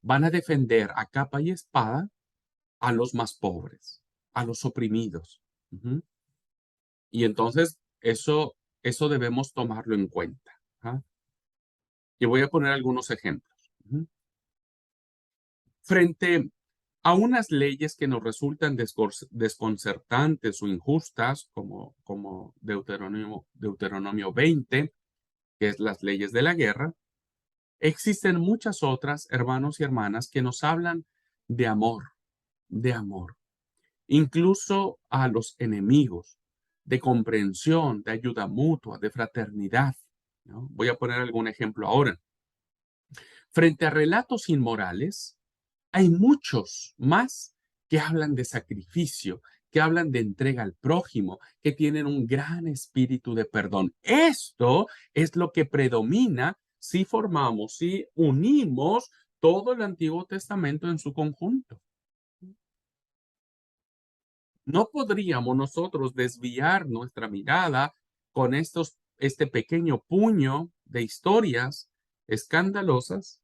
van a defender a capa y espada a los más pobres, a los oprimidos. Ujú. Y entonces eso debemos tomarlo en cuenta. ¿Ah? Y voy a poner algunos ejemplos. Ujú. Frente a unas leyes que nos resultan desconcertantes o injustas, como Deuteronomio 20, que es las leyes de la guerra, existen muchas otras, hermanos y hermanas, que nos hablan de amor, incluso a los enemigos, de comprensión, de ayuda mutua, de fraternidad, ¿no? Voy a poner algún ejemplo ahora. Frente a relatos inmorales, hay muchos más que hablan de sacrificio, que hablan de entrega al prójimo, que tienen un gran espíritu de perdón. Esto es lo que predomina si formamos, si unimos todo el Antiguo Testamento en su conjunto. No podríamos nosotros desviar nuestra mirada con este pequeño puño de historias escandalosas,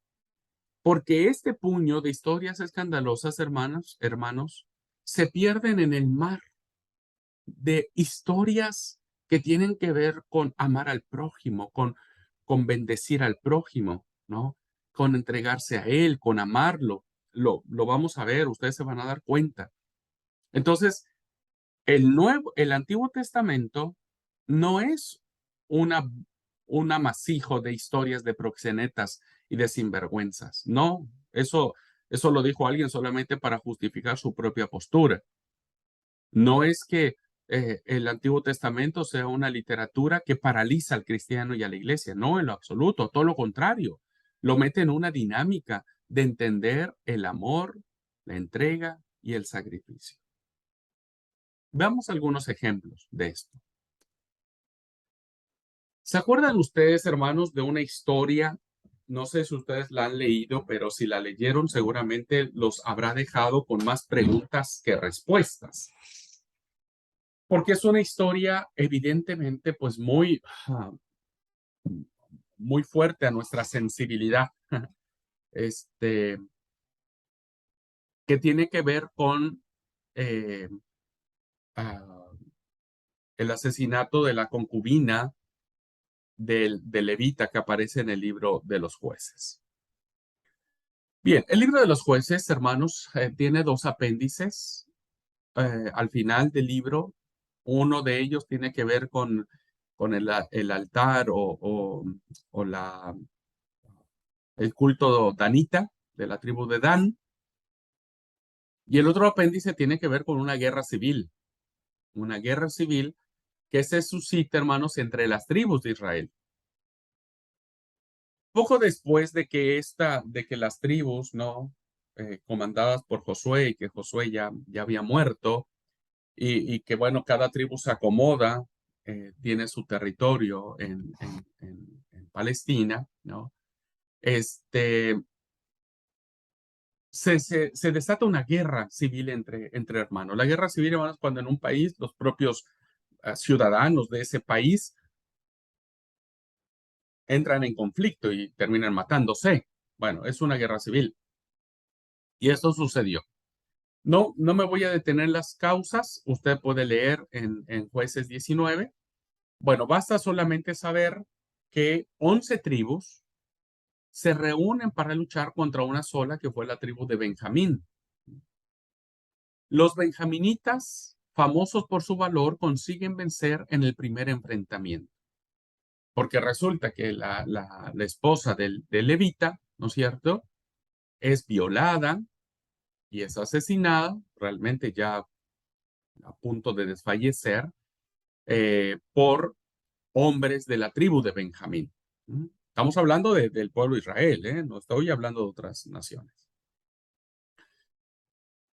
porque este puño de historias escandalosas, hermanos, se pierden en el mar de historias que tienen que ver con amar al prójimo, con bendecir al prójimo, ¿no? Con entregarse a él, con amarlo. Lo vamos a ver, ustedes se van a dar cuenta. Entonces, el Antiguo Testamento no es una, un amasijo de historias de proxenetas y de sinvergüenzas. No, eso lo dijo alguien solamente para justificar su propia postura. No es que el Antiguo Testamento sea una literatura que paraliza al cristiano y a la iglesia. No, en lo absoluto, todo lo contrario. Lo mete en una dinámica de entender el amor, la entrega y el sacrificio. Veamos algunos ejemplos de esto. ¿Se acuerdan ustedes, hermanos, de una historia? No sé si ustedes la han leído, pero si la leyeron, seguramente los habrá dejado con más preguntas que respuestas. Porque es una historia evidentemente pues muy fuerte a nuestra sensibilidad. Este, que tiene que ver con eh, ah, el asesinato de la concubina del levita que aparece en el libro de los jueces. Bien, el libro de los jueces, hermanos, tiene dos apéndices. Al final del libro, uno de ellos tiene que ver con el altar o el culto danita de la tribu de Dan. Y el otro apéndice tiene que ver con una guerra civil que se suscita, hermanos, entre las tribus de Israel. Poco después de que las tribus, ¿no? Comandadas por Josué y que Josué ya había muerto y que, bueno, cada tribu se acomoda, tiene su territorio en Palestina, ¿no? Este, se desata una guerra civil entre hermanos. La guerra civil, hermanos, cuando en un país los propios ciudadanos de ese país entran en conflicto y terminan matándose. Bueno, es una guerra civil. Y esto sucedió. No me voy a detener en las causas. Usted puede leer en Jueces 19. Bueno, basta solamente saber que 11 tribus se reúnen para luchar contra una sola, que fue la tribu de Benjamín. Los benjaminitas, famosos por su valor, consiguen vencer en el primer enfrentamiento. Porque resulta que la esposa del levita, ¿no es cierto?, es violada y es asesinada, realmente ya a punto de desfallecer, por hombres de la tribu de Benjamín. Estamos hablando del pueblo de Israel, ¿eh? No estoy hablando de otras naciones.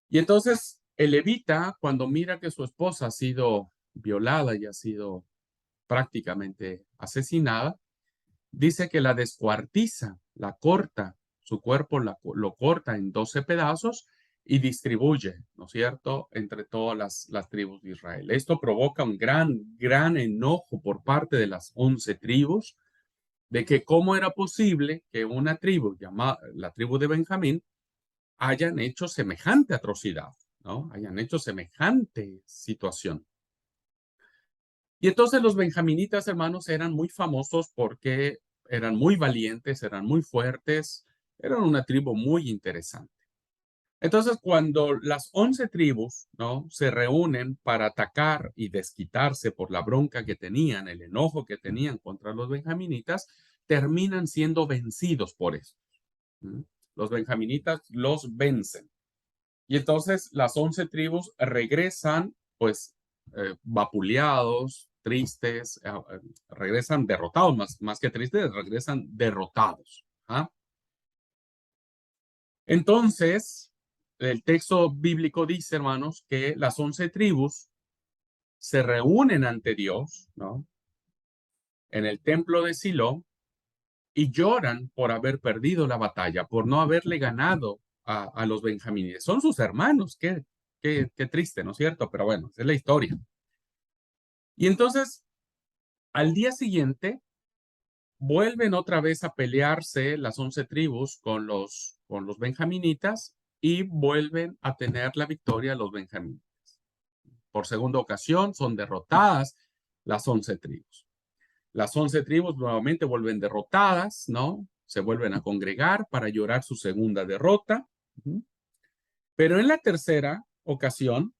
Y entonces el levita, cuando mira que su esposa ha sido violada y ha sido prácticamente asesinada, dice que la descuartiza, la corta su cuerpo lo corta en 12 pedazos y distribuye, ¿no es cierto?, entre todas las tribus de Israel. Esto provoca un gran enojo por parte de las 11 tribus, de que cómo era posible que una tribu llamada la tribu de Benjamín hayan hecho semejante atrocidad, ¿no? Hayan hecho semejante situación. Y entonces los benjaminitas, hermanos, eran muy famosos porque eran muy valientes, eran muy fuertes, eran una tribu muy interesante. Entonces, cuando las 11 tribus, ¿no?, se reúnen para atacar y desquitarse por la bronca que tenían, el enojo que tenían contra los benjaminitas, terminan siendo vencidos por eso. ¿Mm? Los benjaminitas los vencen. Y entonces las 11 tribus regresan, pues, vapuleados, tristes, regresan derrotados, más que tristes, regresan derrotados. ¿Ah? Entonces, el texto bíblico dice, hermanos, que las 11 tribus se reúnen ante Dios, ¿no?, en el templo de Silo y lloran por haber perdido la batalla, por no haberle ganado a los benjamíes. Son sus hermanos, qué triste, ¿no es cierto? Pero bueno, esa es la historia. Y entonces, al día siguiente, vuelven otra vez a pelearse las 11 tribus con los benjaminitas y vuelven a tener la victoria los benjamíes. Por segunda ocasión son derrotadas las 11 tribus. Las 11 tribus nuevamente vuelven derrotadas, ¿no? Se vuelven a congregar para llorar su segunda derrota. Pero en la tercera ocasión,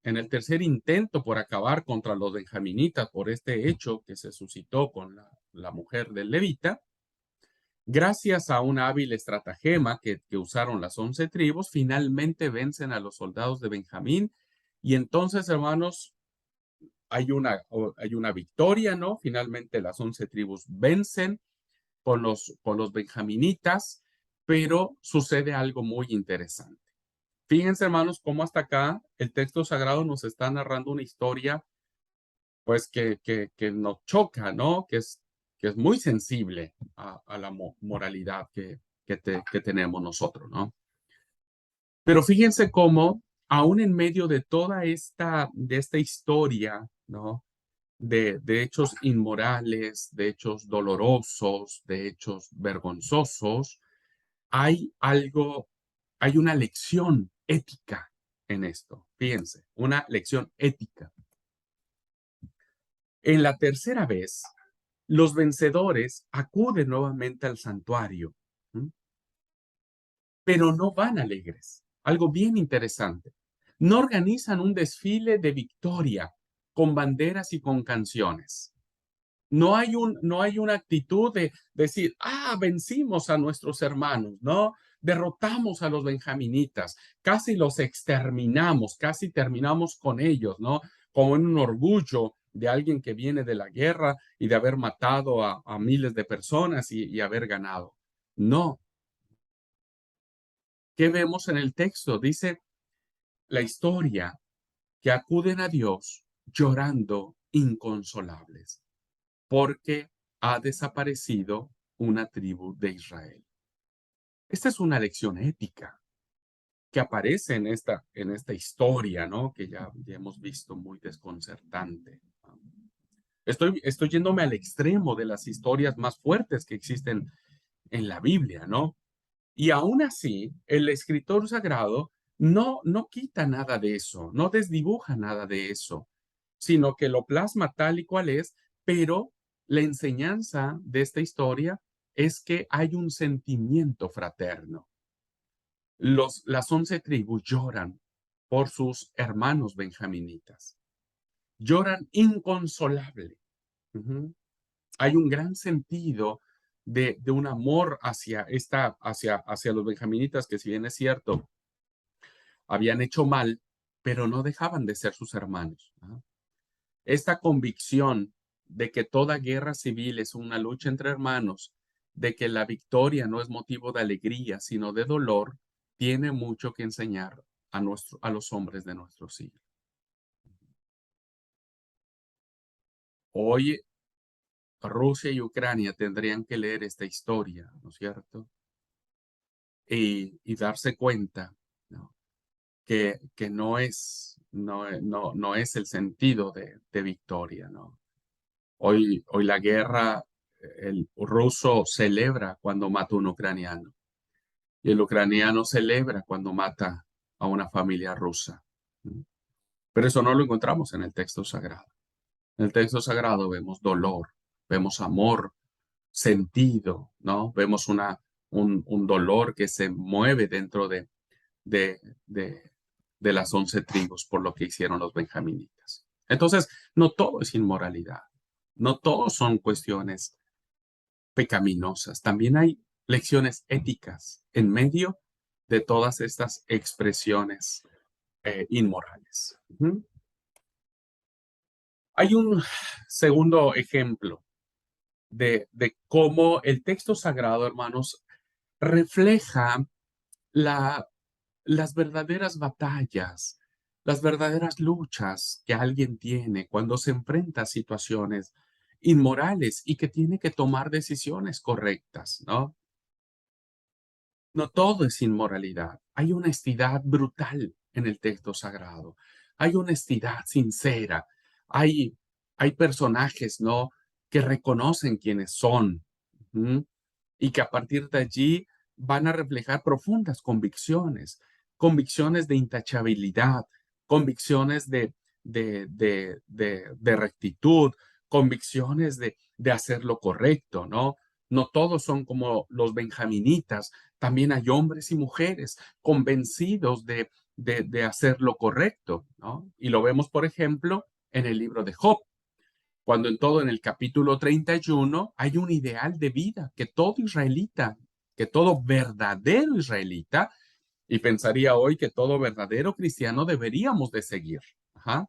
en el tercer intento por acabar contra los benjaminitas por este hecho que se suscitó con la mujer del levita, gracias a un hábil estratagema que usaron las 11 tribus, finalmente vencen a los soldados de Benjamín. Y entonces, hermanos, hay una victoria, ¿no? Finalmente las 11 tribus vencen con los benjaminitas, pero sucede algo muy interesante. Fíjense, hermanos, cómo hasta acá el texto sagrado nos está narrando una historia, pues, que nos choca, ¿no? Que es muy sensible a la moralidad que tenemos nosotros, ¿no? Pero fíjense cómo, aún en medio de toda de esta historia, ¿no?, de hechos inmorales, de hechos dolorosos, de hechos vergonzosos, hay algo, hay una lección ética en esto. Fíjense, una lección ética. En la tercera vez, los vencedores acuden nuevamente al santuario, ¿m?, pero no van alegres. Algo bien interesante. No organizan un desfile de victoria con banderas y con canciones. No hay una actitud de decir, vencimos a nuestros hermanos, ¿no? Derrotamos a los benjaminitas, casi los exterminamos, casi terminamos con ellos, ¿no? Como en un orgullo de alguien que viene de la guerra y de haber matado a miles de personas y haber ganado. No. ¿Qué vemos en el texto? Dice la historia que acuden a Dios llorando inconsolables, porque ha desaparecido una tribu de Israel. Esta es una lección ética que aparece en esta historia, ¿no?, que ya hemos visto muy desconcertante. Estoy yéndome al extremo de las historias más fuertes que existen en la Biblia, ¿no? Y aún así, el escritor sagrado no quita nada de eso, no desdibuja nada de eso, sino que lo plasma tal y cual es, pero la enseñanza de esta historia es que hay un sentimiento fraterno. Las 11 tribus lloran por sus hermanos benjaminitas, lloran inconsolable. Ujú. Hay un gran sentido de un amor hacia los benjaminitas, que si bien es cierto, habían hecho mal, pero no dejaban de ser sus hermanos. ¿No? Esta convicción de que toda guerra civil es una lucha entre hermanos, de que la victoria no es motivo de alegría, sino de dolor, tiene mucho que enseñar a los hombres de nuestro siglo. Hoy Rusia y Ucrania tendrían que leer esta historia, ¿no es cierto? y darse cuenta, ¿no? Que no es el sentido de victoria, ¿no? Hoy la guerra, el ruso celebra cuando mata a un ucraniano y el ucraniano celebra cuando mata a una familia rusa. ¿No? Pero eso no lo encontramos en el texto sagrado. En el texto sagrado vemos dolor, vemos amor, sentido, ¿no? Vemos un dolor que se mueve dentro de, de, de las 11 tribus por lo que hicieron los benjaminitas. Entonces, no todo es inmoralidad, no todo son cuestiones pecaminosas, también hay lecciones éticas en medio de todas estas expresiones inmorales. Ujú. Hay un segundo ejemplo de cómo el texto sagrado, hermanos, refleja la, las verdaderas batallas, las verdaderas luchas que alguien tiene cuando se enfrenta a situaciones inmorales y que tiene que tomar decisiones correctas, ¿no? No todo es inmoralidad. Hay honestidad brutal en el texto sagrado. Hay honestidad sincera. Hay, hay personajes, ¿no? Que reconocen quiénes son. ¿Mm? Y que a partir de allí van a reflejar profundas convicciones, convicciones de intachabilidad, convicciones de rectitud, convicciones de hacer lo correcto, ¿no? No todos son como los benjaminitas, también hay hombres y mujeres convencidos de hacer lo correcto, ¿no? Y lo vemos, por ejemplo, en el libro de Job, cuando en el capítulo 31 hay un ideal de vida que todo israelita, que todo verdadero israelita, y pensaría hoy que todo verdadero cristiano deberíamos de seguir. Ajá.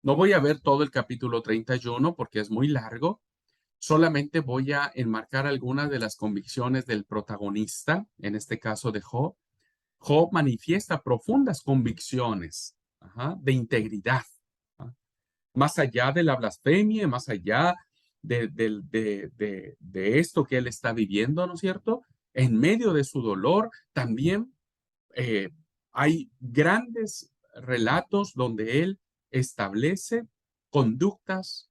No voy a ver todo el capítulo 31 porque es muy largo, solamente voy a enmarcar algunas de las convicciones del protagonista, en este caso de Job. Job manifiesta profundas convicciones, ajá, de integridad, ¿ah? Más allá de la blasfemia, más allá de esto que él está viviendo, ¿no es cierto? En medio de su dolor, también eh, hay grandes relatos donde él establece conductas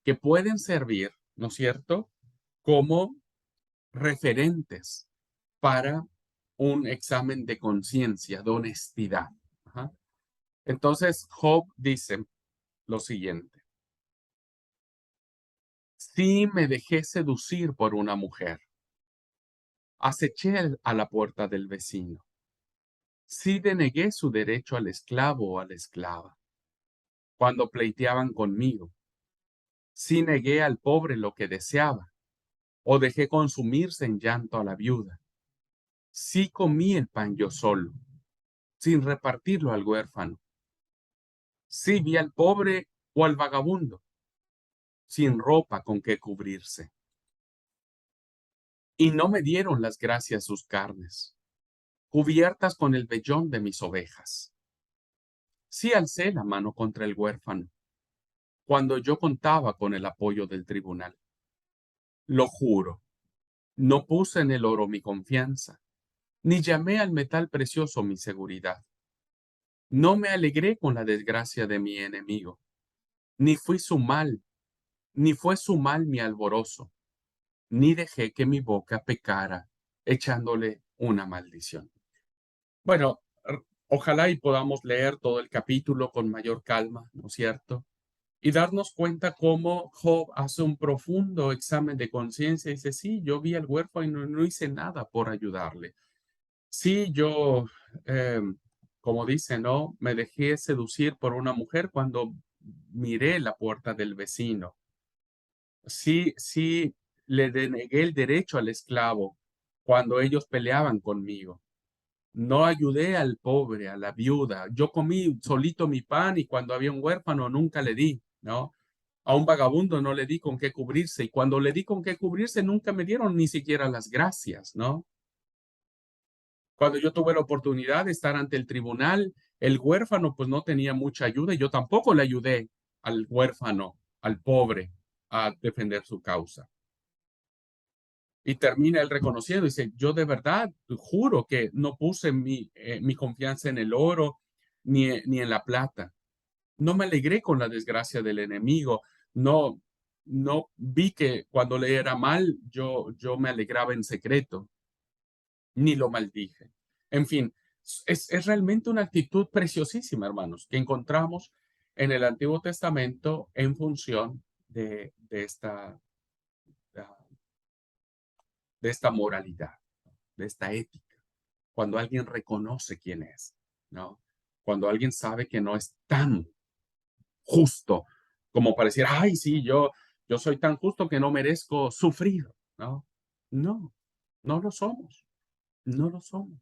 que pueden servir, ¿no es cierto?, como referentes para un examen de conciencia, de honestidad. Ajá. Entonces, Job dice lo siguiente: si me dejé seducir por una mujer, aceché a la puerta del vecino, si denegué su derecho al esclavo o a la esclava, cuando pleiteaban conmigo, si negué al pobre lo que deseaba, o dejé consumirse en llanto a la viuda, si comí el pan yo solo, sin repartirlo al huérfano, si vi al pobre o al vagabundo, sin ropa con que cubrirse, y no me dieron las gracias sus carnes, cubiertas con el vellón de mis ovejas. Sí alcé la mano contra el huérfano, cuando yo contaba con el apoyo del tribunal. Lo juro, no puse en el oro mi confianza, ni llamé al metal precioso mi seguridad. No me alegré con la desgracia de mi enemigo, ni fui su mal, ni fue su mal mi alborozo, ni dejé que mi boca pecara, echándole una maldición. Bueno, ojalá y podamos leer todo el capítulo con mayor calma, ¿no es cierto? Y darnos cuenta cómo Job hace un profundo examen de conciencia y dice, sí, yo vi al huérfano y no hice nada por ayudarle. Sí, yo, eh, como dice, ¿no? Me dejé seducir por una mujer cuando miré la puerta del vecino. Sí, sí, le denegué el derecho al esclavo cuando ellos peleaban conmigo. No ayudé al pobre, a la viuda. Yo comí solito mi pan y cuando había un huérfano nunca le di, ¿no? A un vagabundo no le di con qué cubrirse y cuando le di con qué cubrirse nunca me dieron ni siquiera las gracias, ¿no? Cuando yo tuve la oportunidad de estar ante el tribunal, el huérfano pues no tenía mucha ayuda y yo tampoco le ayudé al huérfano, al pobre, a defender su causa. Y termina él reconociendo, dice, yo de verdad juro que no puse mi confianza en el oro ni en la plata. No me alegré con la desgracia del enemigo. No, no vi que cuando le era mal, yo me alegraba en secreto, ni lo maldije. En fin, es realmente una actitud preciosísima, hermanos, que encontramos en el Antiguo Testamento en función de esta moralidad, de esta ética. Cuando alguien reconoce quién es, ¿no? Cuando alguien sabe que no es tan justo como pareciera, ay, sí, yo soy tan justo que no merezco sufrir, ¿no? No, no lo somos, no lo somos.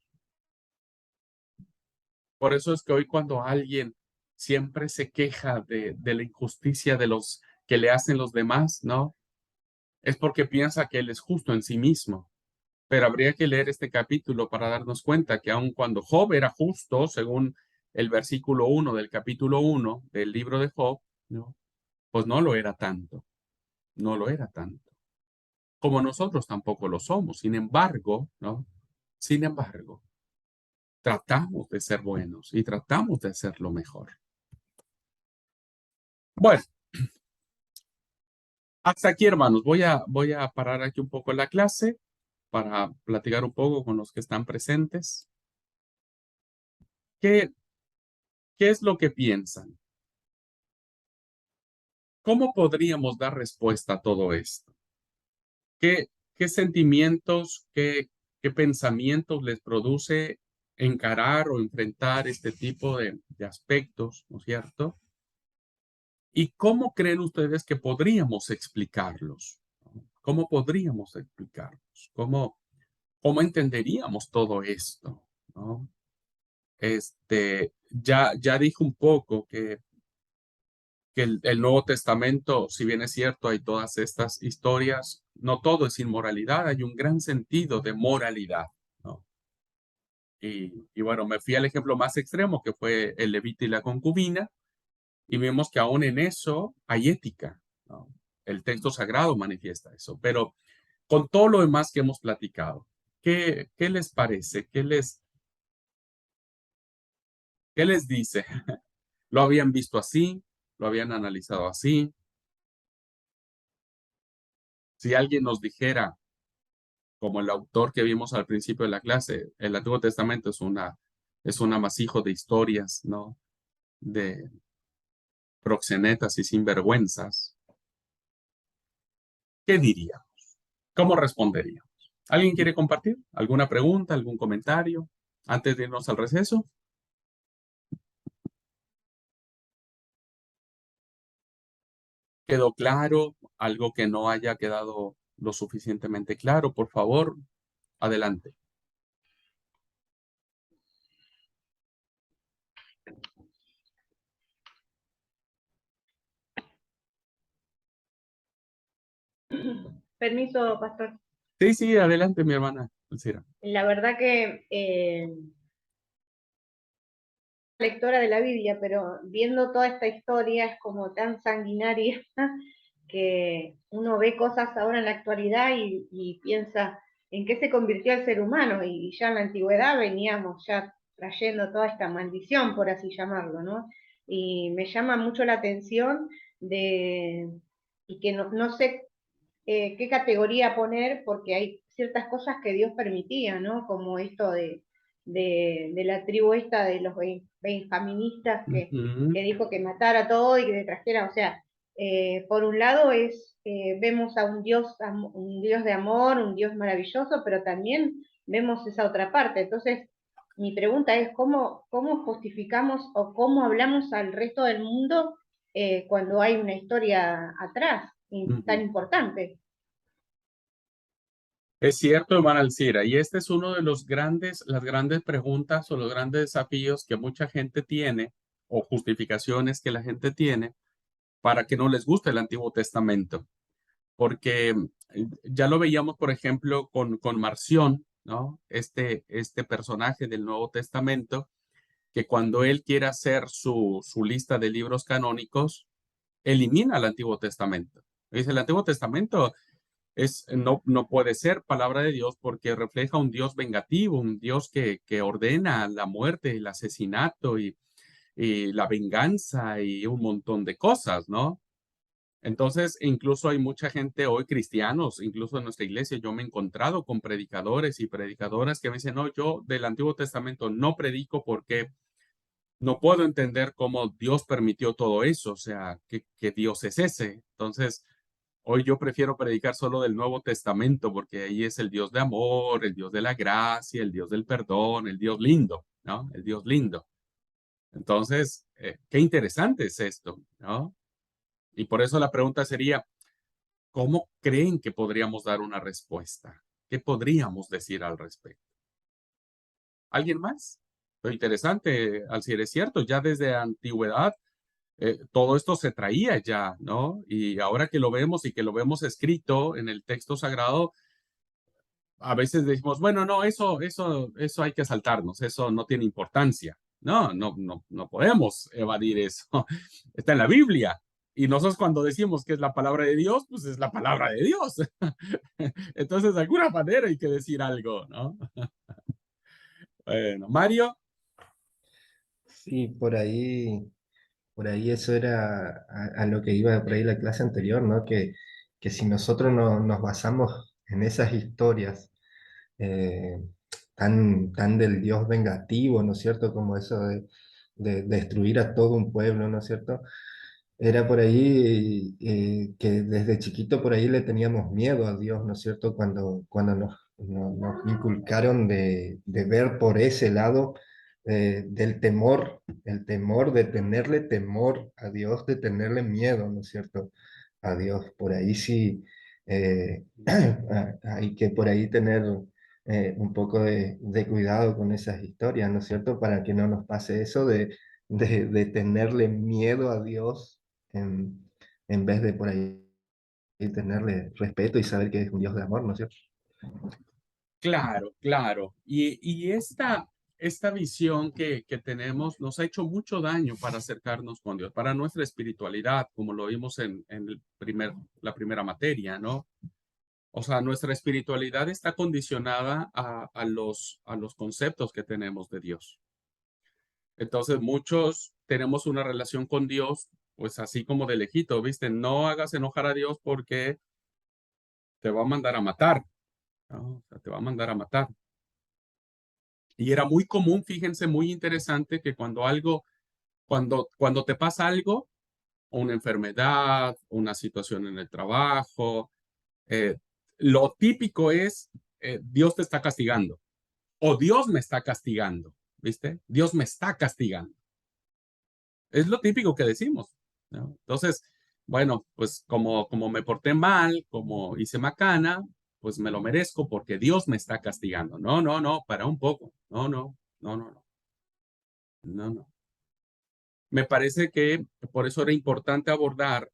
Por eso es que hoy cuando alguien siempre se queja de la injusticia de los que le hacen los demás, ¿no? Es porque piensa que él es justo en sí mismo. Pero habría que leer este capítulo para darnos cuenta que aun cuando Job era justo, según el versículo 1 del capítulo 1 del libro de Job, ¿no? Pues no lo era tanto, no lo era tanto. Como nosotros tampoco lo somos. Sin embargo, ¿no? Sin embargo, tratamos de ser buenos y tratamos de hacerlo mejor. Bueno, hasta aquí, hermanos. Voy a parar aquí un poco la clase para platicar un poco con los que están presentes. ¿Qué, qué es lo que piensan? ¿Cómo podríamos dar respuesta a todo esto? ¿Qué sentimientos, qué pensamientos les produce encarar o enfrentar este tipo de aspectos, ¿no es cierto? ¿Y cómo creen ustedes que podríamos explicarlos? ¿Cómo podríamos explicarlos? ¿Cómo entenderíamos todo esto? ¿No? Ya dije un poco que el Nuevo Testamento, si bien es cierto, hay todas estas historias, no todo es inmoralidad, hay un gran sentido de moralidad, ¿no? Y bueno, me fui al ejemplo más extremo, que fue el levita y la concubina, y vemos que aún en eso hay ética, ¿no? El texto sagrado manifiesta eso, pero con todo lo demás que hemos platicado, ¿qué les parece? ¿Qué les dice? ¿Lo habían visto así? ¿Lo habían analizado así? Si alguien nos dijera, como el autor que vimos al principio de la clase, el Antiguo Testamento es un amasijo de historias, ¿no? De proxenetas y sinvergüenzas. ¿Qué diría? ¿Cómo respondería? ¿Alguien quiere compartir? ¿Alguna pregunta, algún comentario antes de irnos al receso? ¿Quedó claro? ¿Algo que no haya quedado lo suficientemente claro? Por favor, adelante. Permiso, pastor. Sí, sí, adelante, mi hermana Alcira. La verdad que lectora de la Biblia, pero viendo toda esta historia es como tan sanguinaria que uno ve cosas ahora en la actualidad y piensa en qué se convirtió el ser humano y ya en la antigüedad veníamos ya trayendo toda esta maldición, por así llamarlo, ¿no? Y me llama mucho la atención de, y que no sé qué categoría poner, porque hay ciertas cosas que Dios permitía, ¿no? Como esto de la tribu esta de los benjaministas Ujú, que dijo que matara todo y que le trajera, o sea, por un lado vemos a un Dios de amor, un Dios maravilloso, pero también vemos esa otra parte. Entonces, mi pregunta es, ¿cómo justificamos o cómo hablamos al resto del mundo cuando hay una historia atrás tan ujú. importante? Es cierto, hermana Alcira, y este es uno de las grandes preguntas o los grandes desafíos que mucha gente tiene, o justificaciones que la gente tiene para que no les guste el Antiguo Testamento. Porque ya lo veíamos, por ejemplo, con Marción, ¿no? Este personaje del Nuevo Testamento, que cuando él quiere hacer su lista de libros canónicos, elimina el Antiguo Testamento. Dice, el Antiguo Testamento no puede ser palabra de Dios porque refleja un Dios vengativo, un Dios que ordena la muerte, el asesinato y la venganza y un montón de cosas, ¿no? Entonces, incluso hay mucha gente hoy, cristianos, incluso en nuestra iglesia, yo me he encontrado con predicadores y predicadoras que me dicen, no, yo del Antiguo Testamento no predico porque no puedo entender cómo Dios permitió todo eso, o sea, ¿qué Dios es ese? Entonces, hoy yo prefiero predicar solo del Nuevo Testamento porque ahí es el Dios de amor, el Dios de la gracia, el Dios del perdón, el Dios lindo, ¿no? El Dios lindo. Entonces, qué interesante es esto, ¿no? Y por eso la pregunta sería, ¿cómo creen que podríamos dar una respuesta? ¿Qué podríamos decir al respecto? ¿Alguien más? Lo interesante, Alcier, es cierto, ya desde antigüedad todo esto se traía ya, ¿no? Y ahora que lo vemos y que lo vemos escrito en el texto sagrado, a veces decimos, bueno, no, eso hay que saltarnos, eso no tiene importancia. No podemos evadir eso. Está en la Biblia. Y nosotros cuando decimos que es la palabra de Dios, pues es la palabra de Dios. Entonces, de alguna manera hay que decir algo, ¿no? Bueno, Mario. Sí, por ahí eso era a lo que iba por ahí la clase anterior, ¿no? Que si nosotros no, nos basamos en esas historias eh, tan del Dios vengativo, ¿no es cierto? Como eso de destruir a todo un pueblo, ¿no es cierto? Era por ahí que desde chiquito por ahí le teníamos miedo a Dios, ¿no es cierto? Cuando nos inculcaron de ver por ese lado del temor, el temor de tenerle temor a Dios, de tenerle miedo, ¿no es cierto? A Dios. Por ahí sí hay que por ahí tener un poco de cuidado con esas historias, ¿no es cierto? Para que no nos pase eso de tenerle miedo a Dios en vez de por ahí tenerle respeto y saber que es un Dios de amor, ¿no es cierto? Claro, claro. Y esta visión que tenemos nos ha hecho mucho daño para acercarnos con Dios, para nuestra espiritualidad, como lo vimos en la primera materia, ¿no? O sea, nuestra espiritualidad está condicionada a los conceptos que tenemos de Dios. Entonces, muchos tenemos una relación con Dios, pues así como de lejito, ¿viste? No hagas enojar a Dios porque te va a mandar a matar, ¿no? O sea, te va a mandar a matar. Y era muy común, fíjense, muy interesante que cuando te pasa algo, una enfermedad, una situación en el trabajo, eh, lo típico es, Dios te está castigando o Dios me está castigando, ¿viste? Dios me está castigando. Es lo típico que decimos, ¿no? Entonces, bueno, pues como me porté mal, como hice macana, pues me lo merezco porque Dios me está castigando. No, para un poco. No. Me parece que por eso era importante abordar,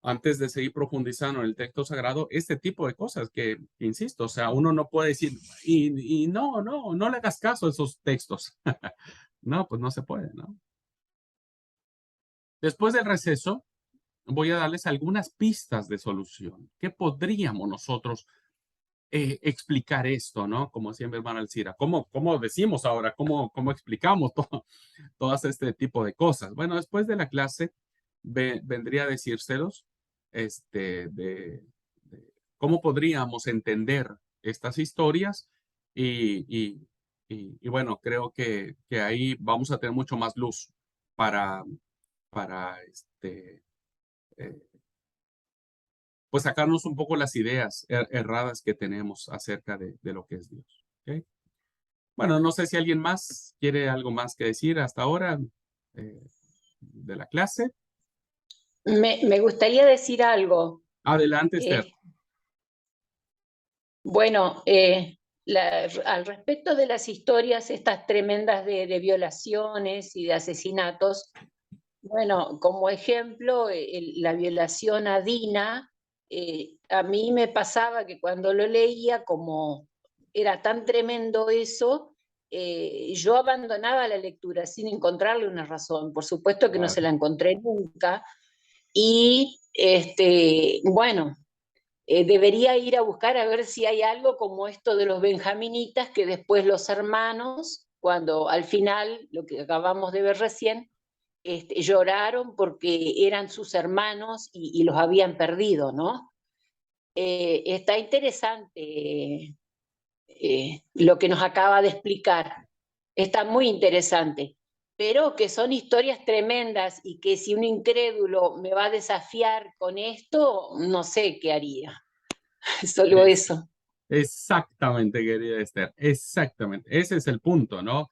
antes de seguir profundizando en el texto sagrado, este tipo de cosas que, insisto, o sea, uno no puede decir, y no le hagas caso a esos textos. No, pues no se puede, ¿no? Después del receso, voy a darles algunas pistas de solución. ¿Qué podríamos nosotros explicar esto, ¿no? Como decía mi hermana Alcira, ¿cómo decimos ahora? ¿Cómo explicamos todas este tipo de cosas? Bueno, después de la clase vendría a decírselos de cómo podríamos entender estas historias y, y, y bueno, creo que ahí vamos a tener mucho más luz para, para eh, pues sacarnos un poco las ideas erradas que tenemos acerca de lo que es Dios. ¿Ok? Bueno, no sé si alguien más quiere algo más que decir hasta ahora eh, de la clase. Me gustaría decir algo. Adelante, Esther. Bueno, al respecto de las historias estas tremendas de violaciones y de asesinatos, bueno, como ejemplo, la violación a Dina, a mí me pasaba que cuando lo leía, como era tan tremendo eso, yo abandonaba la lectura sin encontrarle una razón. Por supuesto que no se la encontré nunca. Y bueno, debería ir a buscar a ver si hay algo como esto de los benjaminitas, que después los hermanos, cuando al final, lo que acabamos de ver recién, lloraron porque eran sus hermanos y los habían perdido, ¿no? Está interesante lo que nos acaba de explicar. Está muy interesante, pero que son historias tremendas y que si un incrédulo me va a desafiar con esto, no sé qué haría. Solo eso. Exactamente, querida Esther, exactamente. Ese es el punto, ¿no?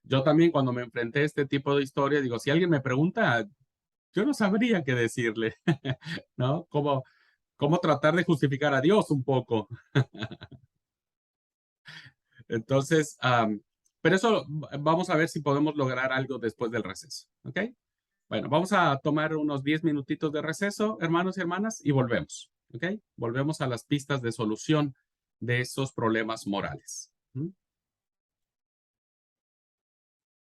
Yo también cuando me enfrenté a este tipo de historia, digo, si alguien me pregunta, yo no sabría qué decirle, ¿no? Cómo tratar de justificar a Dios un poco. Entonces, pero eso vamos a ver si podemos lograr algo después del receso, ¿ok? Bueno, vamos a tomar unos 10 minutitos de receso, hermanos y hermanas, y volvemos, ¿ok? Volvemos a las pistas de solución de esos problemas morales. ¿Mm?